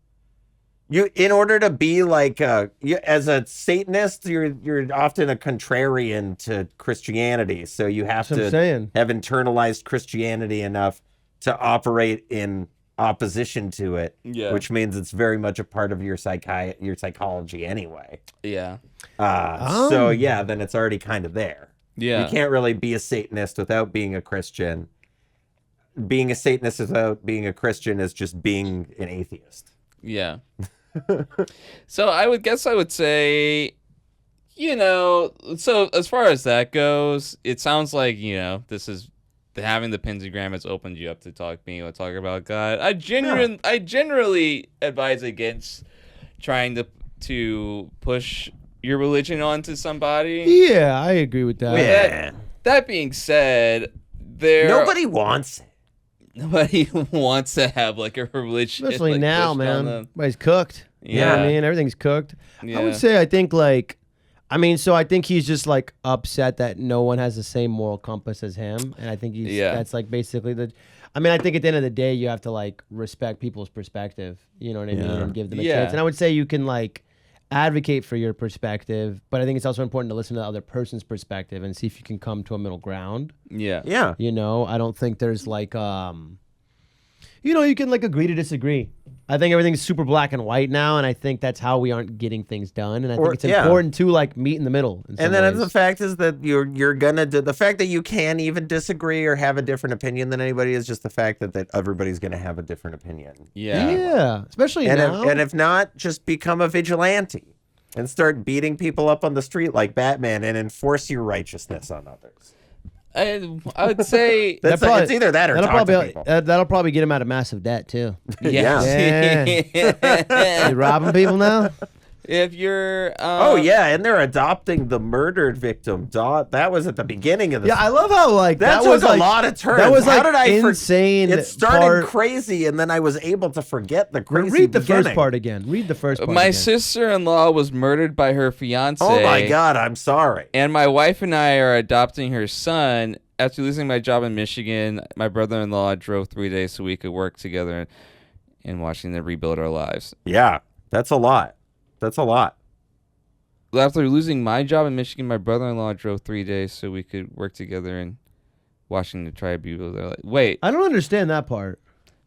In order to be like as a Satanist, you're often a contrarian to Christianity, so you have to have internalized Christianity enough to operate in opposition to it. Yeah. Which means it's very much a part of your psychology anyway. Yeah. So yeah, then it's already kind of there. Yeah. You can't really be a Satanist without being a Christian. Being a Satanist without being a Christian is just being an atheist. Yeah. So I would say, so as far as that goes, it sounds like, this is having the pentagram has opened you up to talk about God. I generally advise against trying to push your religion onto somebody. Yeah, I agree with that. Yeah. That being said, nobody wants it. Nobody wants to have like a religion. Especially like, now, man. Everybody's cooked. Yeah. You know what I mean? Everything's cooked. Yeah. I would say, I think I think he's just like upset that no one has the same moral compass as him. And I think that's like basically I think at the end of the day, you have to like respect people's perspective. You know what I mean? And give them a chance. And I would say you can like advocate for your perspective, but I think it's also important to listen to the other person's perspective and see if you can come to a middle ground. Yeah. Yeah. I don't think there's like you can like agree to disagree. I think everything's super black and white now, and I think that's how we aren't getting things done. And I think it's important to like meet in the middle. And then the fact is that you're gonna do the fact that you can even disagree or have a different opinion than anybody is just the fact that everybody's gonna have a different opinion. Yeah, especially now. And if not, just become a vigilante and start beating people up on the street like Batman and enforce your righteousness on others. I would say it's either that or talk to people. That'll probably get him out of massive debt too. Yeah. You robbing people now? If you're and they're adopting the murdered victim. That was at the beginning of the I love how like that was a lot of turns. That was like how did I insane. It started crazy, and then I was able to forget the crazy. Read the first part again. Read the first part. My sister-in-law was murdered by her fiance. Oh my God, I'm sorry. And my wife and I are adopting her son. After losing my job in Michigan, my brother-in-law drove 3 days so we could work together in watching them rebuild our lives. Yeah, that's a lot. That's a lot. After losing my job in Michigan, my brother-in-law drove 3 days so we could work together in Washington to try to rebuild their life. Wait. I don't understand that part.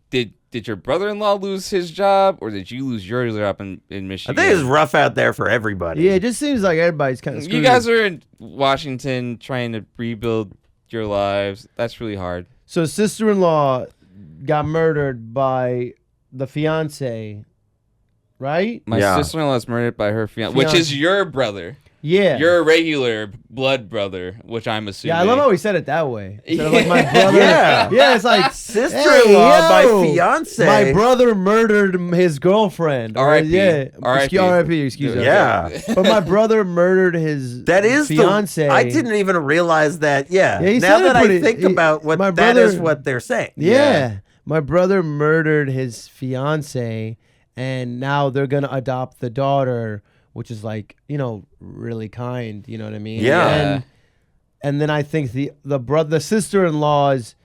Did your brother-in-law lose his job, or did you lose your job in Michigan? I think it's rough out there for everybody. Yeah, it just seems like everybody's kind of screwed. You guys are in Washington trying to rebuild your lives. That's really hard. So sister-in-law got murdered by the fiance, right? My sister-in-law was murdered by her fiance, which is your brother. Yeah. Your regular blood brother, which I'm assuming. Yeah, I love how he said it that way. Instead of like my brother. Yeah, it's like sister-in-law, my fiance. My brother murdered his girlfriend. R.I.P. Yeah. R.I.P. Excuse me. Yeah. But my brother murdered his fiance. I didn't even realize that. Yeah. Now that I think about what that is what they're saying. Yeah. My brother murdered his fiance, and now they're going to adopt the daughter, which is like, really kind, you know what I mean? Yeah. And then I think the sister-in-law's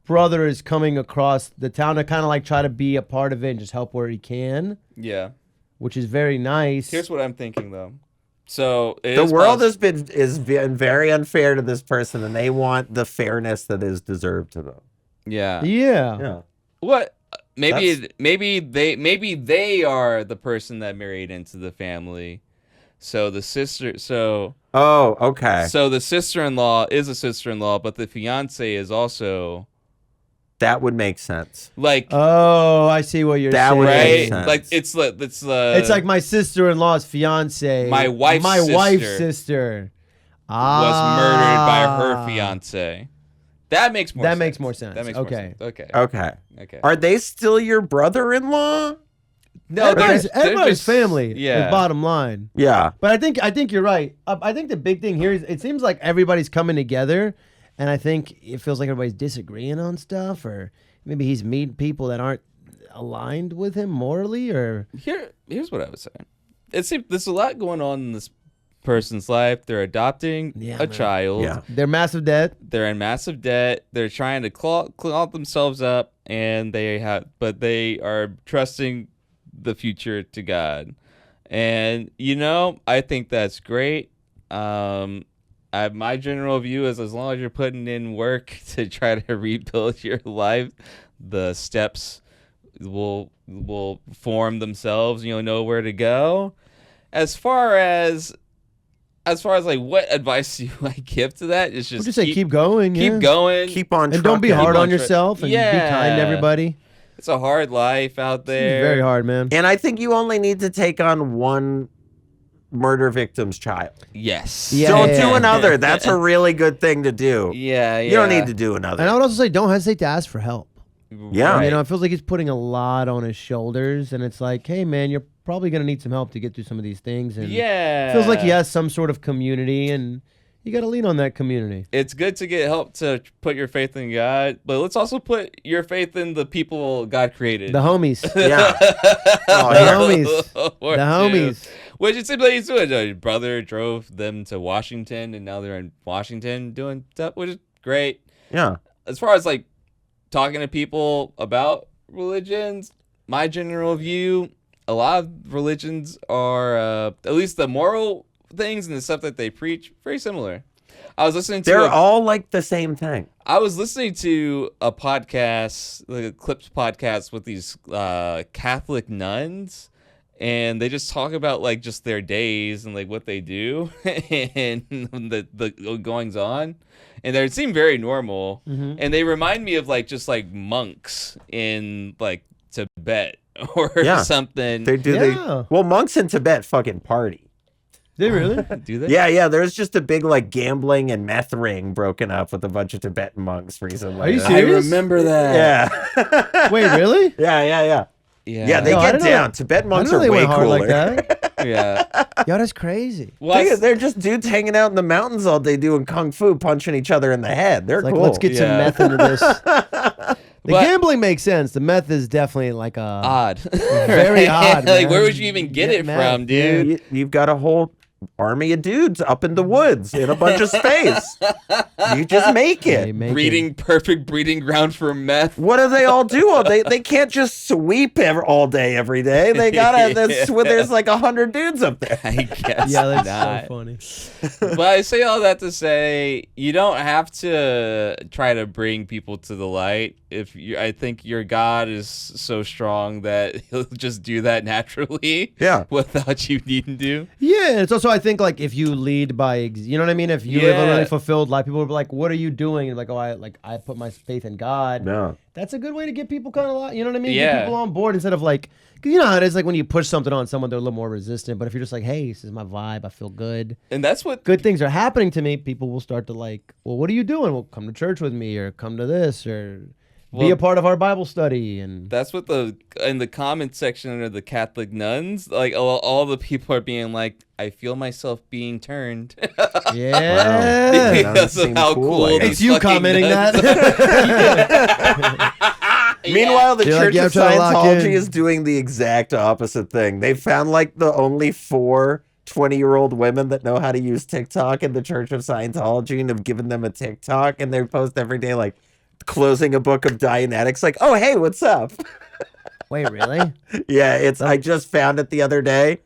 brother is coming across the town to kind of like try to be a part of it and just help where he can. Yeah. Which is very nice. Here's what I'm thinking though. So the world has been very unfair to this person, and they want the fairness that is deserved to them. Yeah. Yeah. What? Maybe they are the person that married into the family. So the sister. Oh, okay. So the sister-in-law is a sister-in-law, but the fiance is also. That would make sense. Like. Oh, I see what you're saying. That would make sense. Like it's like my sister-in-law's fiance. My wife's sister. Was murdered by her fiance. That makes more sense. Makes more sense. That makes more sense. Okay. Are they still your brother-in-law? No, everybody's family. Yeah. Bottom line. Yeah. But I think you're right. I think the big thing here is it seems like everybody's coming together, and I think it feels like everybody's disagreeing on stuff, or maybe he's meeting people that aren't aligned with him morally, or here's what I would say. It seems there's a lot going on in this person's life. They're adopting a child. Yeah. They're massive debt. They're in massive debt. They're trying to claw themselves up, and they are trusting the future to God. And I think that's great. My general view is as long as you're putting in work to try to rebuild your life, the steps will form themselves. You'll know where to go. As far as like what advice do I give to that? It's just keep going. Keep going. Keep on and don't be hard on yourself and be kind to everybody. It's a hard life out there. It's very hard, man. And I think you only need to take on one murder victim's child. Yes. Don't do another. That's a really good thing to do. Yeah. You don't need to do another. And I would also say don't hesitate to ask for help. Yeah. Right. It feels like he's putting a lot on his shoulders, and it's like, hey, man, you're probably going to need some help to get through some of these things. And it feels like he has some sort of community, and you got to lean on that community. It's good to get help to put your faith in God, but let's also put your faith in the people God created. The homies. Yeah. The homies. Which it seems like he's doing. Your brother drove them to Washington, and now they're in Washington doing stuff, which is great. Yeah. As far as like talking to people about religions, my general view, a lot of religions are, at least the moral things and the stuff that they preach, very similar. I was listening to. They're all like the same thing. I was listening to a podcast, like a Clips podcast, with these Catholic nuns, and they just talk about like just their days and like what they do and the goings on, and they seem very normal. And they remind me of like just like monks in like Tibet or something. They do. Well, monks in Tibet fucking party. They really? Do they? Yeah. There's just a big like gambling and meth ring broken up with a bunch of Tibetan monks recently. Are you serious? I remember that. Yeah. Wait, really? Yeah. Yeah, they get down. Tibetan monks are way cooler. Like that. Yeah. Yo, that's crazy. Well, they're just dudes hanging out in the mountains all day doing kung fu, punching each other in the head. They're cool. Let's get some meth into this. The gambling makes sense. The meth is definitely like odd. Very odd. Like, where would you even get it from, dude? You've got a whole army of dudes up in the woods in a bunch of space. You just make it. Perfect breeding ground for meth. What do they all do all day? They can't just sweep all day every day. They gotta. There's like 100 dudes up there. I guess. Yeah, that's so funny. But I say all that to say, you don't have to try to bring people to the light. I think your God is so strong that he'll just do that naturally. Yeah. Without you needing to. Yeah, it's also, I think, like, if you lead by, you know what I mean? If you live a really fulfilled life, people will be like, what are you doing? And like, oh, I put my faith in God. No. That's a good way to get people kind of, you know what I mean? Yeah. Get people on board instead of like, cause you know how it is, like when you push something on someone, they're a little more resistant. But if you're just like, hey, this is my vibe, I feel good. And that's what good things are happening to me. People will start to like, well, what are you doing? Well, come to church with me or come to this or be a part of our Bible study. And that's what in the comment section under the Catholic nuns, like all the people are being like, I feel myself being turned. Yeah. Because of how cool it's you commenting that. Meanwhile, the Church of Scientology is doing the exact opposite thing. They found like the only 4 20-year-old women that know how to use TikTok in the Church of Scientology and have given them a TikTok, and they post every day like closing a book of Dianetics, like, oh, hey, what's up? Wait, really? Yeah, I just found it the other day.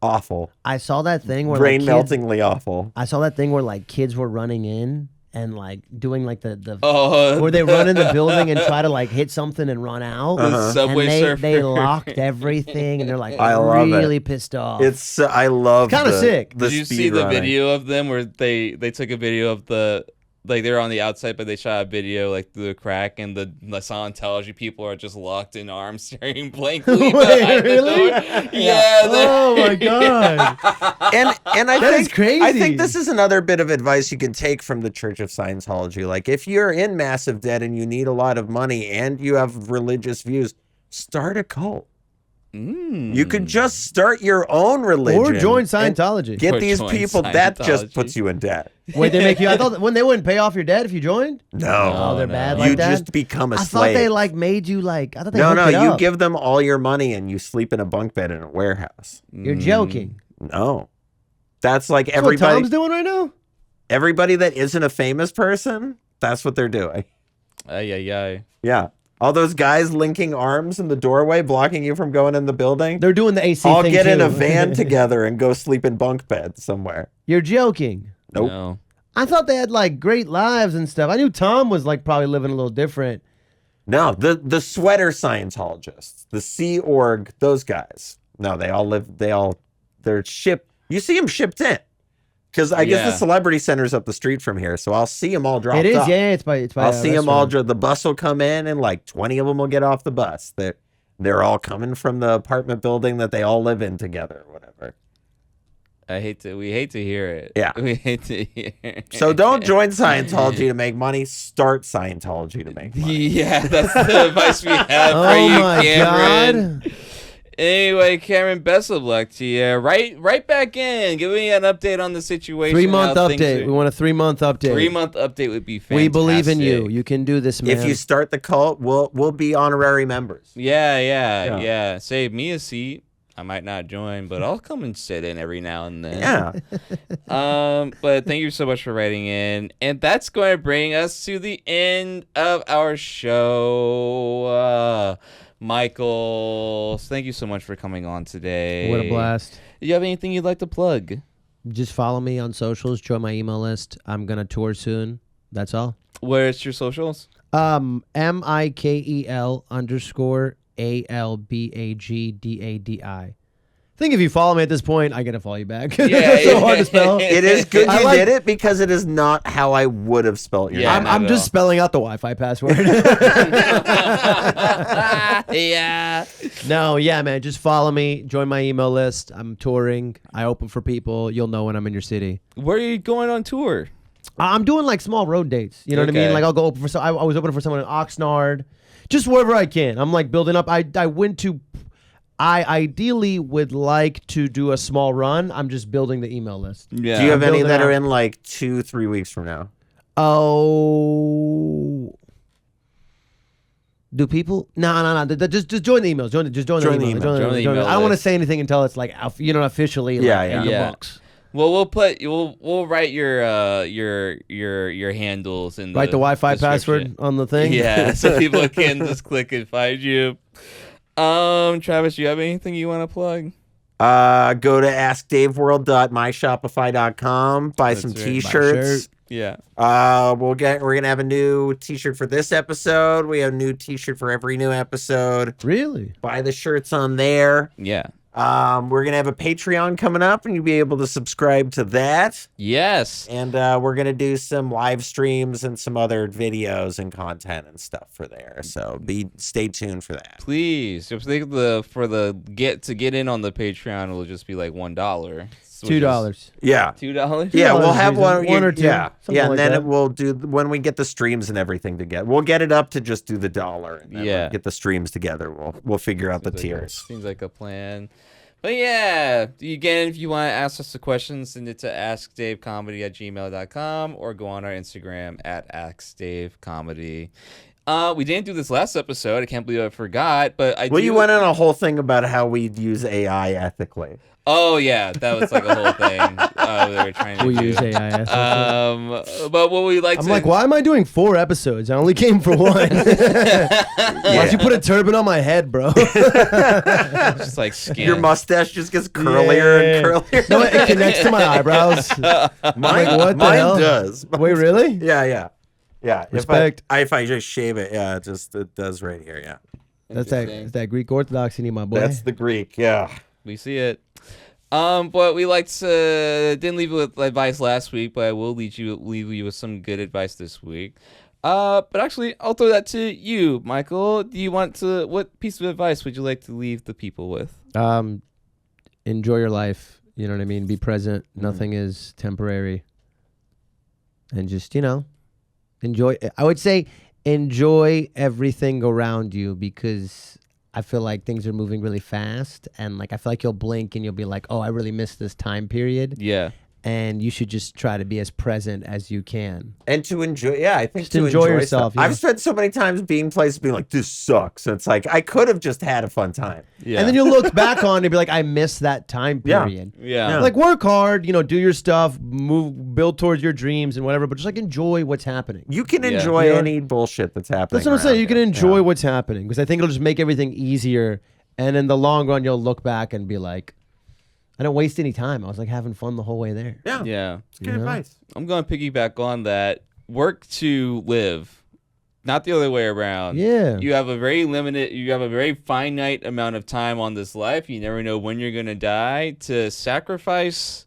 Awful. I saw that thing where brain-meltingly awful. I saw that thing where like kids were running in and like doing like where they run in the building and try to like hit something and run out. The Subway Surfer. They locked everything and they're like really pissed off. I love kind of sick. Did you see the video of them where they took a video of like they were on the outside, but they shot a video like through the crack, and the Scientology people are just locked in arms, staring blankly behind the door. Yeah. Oh my god. And I that think is crazy. I think this is another bit of advice you can take from the Church of Scientology. Like, if you're in massive debt and you need a lot of money and you have religious views, start a cult. You could just start your own religion or join Scientology. Get these people. That just puts you in debt. Wait, they make you? I thought when they wouldn't pay off your debt if you joined. No, oh, they're bad like that. You just become a slave. I thought they like made you like. I thought they no. You up. give them all your money and you sleep in a bunk bed in a warehouse. You're joking. No, that's like that's everybody. What Tom's doing right now. Everybody that isn't a famous person, that's what they're doing. Yeah. All those guys linking arms in the doorway, blocking you from going in the building. They're doing the AC all thing get too. in a van together and go sleep in bunk beds somewhere. You're joking. Nope. No. I thought they had like great lives and stuff. I knew Tom was like probably living a little different. No, the sweater Scientologists, the Sea Org, those guys. No, they're shipped. You see them shipped in. Because I guess the Celebrity Center's up the street from here, so I'll see them all dropped off. It is, yeah, it's by I'll see them all. The bus will come in, and like 20 of them will get off the bus. They're all coming from the apartment building that they all live in together, or whatever. We hate to hear it. Yeah. We hate to hear it. So don't join Scientology to make money. Start Scientology to make money. Yeah, that's the advice we have for you, Cameron. God. Anyway, Cameron, best of luck to you. Right back in. Give me an update on the situation. 3-month update. We want a 3-month update. 3-month update would be fantastic. We believe in you. You can do this, man. If you start the cult, we'll be honorary members. Yeah. Save me a seat. I might not join, but I'll come and sit in every now and then. Yeah. But thank you so much for writing in. And that's going to bring us to the end of our show. Michael, thank you so much for coming on today. What a blast. Do you have anything you'd like to plug? Just follow me on socials. Join my email list. I'm gonna tour soon. That's all. Where's your socials? Mikel_Albagdadi. I think if you follow me at this point, I gotta follow you back. Yeah, it's so hard to spell. It is good you did it because it is not how I would have spelled your name. I'm just spelling out the Wi-Fi password. Yeah. No, yeah, man. Just follow me. Join my email list. I'm touring. I open for people. You'll know when I'm in your city. Where are you going on tour? I'm doing like small road dates. You know what I mean? Like I'll go open for some. I was opening for someone in Oxnard, just wherever I can. I'm like building up. I went to. I ideally would like to do a small run. I'm just building the email list. Yeah. Do you have any that are in like 2-3 weeks from now? Oh. Do people? No. Just join the emails. Just join the email. I don't want to say anything until it's like officially in the books. Well, we'll write your handles in the write the Wi-Fi password on the thing. Yeah, so people can just click and find you. Travis, do you have anything you want to plug? Go to askdaveworld.myshopify.com. Buy some t-shirts. Yeah. We're gonna have a new t-shirt for this episode. We have a new t-shirt for every new episode. Really? Buy the shirts on there. Yeah. We're gonna have a Patreon coming up, and you'll be able to subscribe to that. Yes. And we're gonna do some live streams and some other videos and content and stuff for there. So stay tuned for that. Please, if they get in on the Patreon, it'll just be like $1. $2. Yeah. $2. Yeah, we'll have one or two. Yeah, and like then that. we'll do when we get the streams and everything together. We'll get it up to just do the $1. And then when we get the streams together. We'll figure out the tiers. Seems like a plan. But yeah, again, if you want to ask us a question, send it to AskDaveComedy@gmail.com or go on our Instagram at AskDaveComedy. We didn't do this last episode. I can't believe I forgot, but you went on a whole thing about how we use AI ethically. Oh yeah, that was like a whole thing they were trying to do. Use AI. But what we like. I'm like, why am I doing 4 episodes? I only came for one. Why'd you put a turban on my head, bro? Just like skin. Your mustache just gets curlier and curlier. No, it connects to my eyebrows. Mine does. Wait, really? Yeah. Respect. If I just shave it, it does right here. Yeah. That's that Greek Orthodoxy, my boy. That's the Greek. Yeah. We see it. But we didn't leave you with advice last week, but I will leave you with some good advice this week. But actually, I'll throw that to you, Michael. What piece of advice would you like to leave the people with? Enjoy your life. You know what I mean? Be present. Nothing is temporary. And just, enjoy. I would say enjoy everything around you, because I feel like things are moving really fast, and like I feel like you'll blink and you'll be like, oh, I really missed this time period. Yeah. And you should just try to be as present as you can. And to enjoy, I think just to enjoy yourself. I've spent so many times being places being like, this sucks. And it's like, I could have just had a fun time. Yeah. And then you'll look back on it and be like, I missed that time period. Yeah. Like, work hard, do your stuff, build towards your dreams and whatever, but just like enjoy what's happening. You can enjoy any bullshit that's happening. That's what I'm saying. You can enjoy what's happening, because I think it'll just make everything easier. And in the long run, you'll look back and be like, I don't waste any time. I was like having fun the whole way there. Yeah. It's good advice. I'm going to piggyback on that. Work to live, not the other way around. Yeah. You have a very finite amount of time on this life. You never know when you're going to die. To sacrifice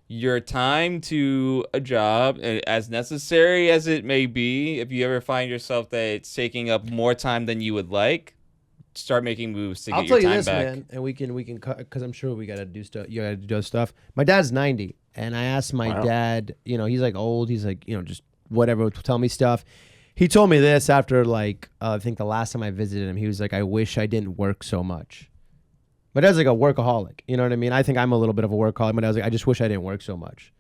your time to a job, as necessary as it may be, if you ever find yourself that it's taking up more time than you would like, start making moves to get your time back. Man, and we can cut, because I'm sure we gotta do stuff. You gotta do stuff. My dad's 90, and I asked my dad. He's like old. He's like, just whatever. Tell me stuff. He told me this after I think the last time I visited him. He was like, I wish I didn't work so much. My dad's like a workaholic. You know what I mean? I think I'm a little bit of a workaholic. My dad's like, I just wish I didn't work so much.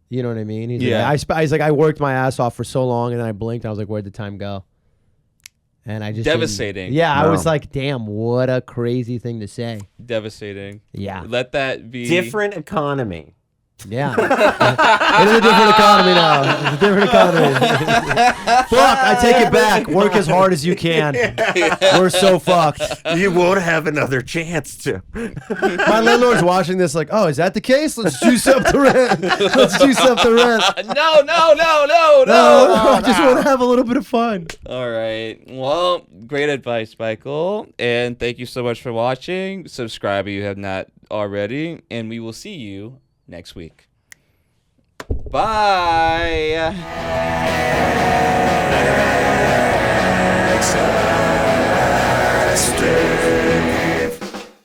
You know what I mean? He's like, I worked my ass off for so long, and then I blinked. And I was like, where'd the time go? And I just devastating. I was like, damn, what a crazy thing to say. Devastating. Yeah. Let that be different economy. Yeah. It is a different economy now. It's a different economy. Fuck, I take it back. Work as hard as you can. We're so fucked. You won't have another chance to. My landlord's watching this like, oh, is that the case? Let's juice up the rent. Let's juice up the rent. No. I just want to have a little bit of fun. All right. Well, great advice, Michael. And thank you so much for watching. Subscribe if you have not already. And we will see you next week. Bye.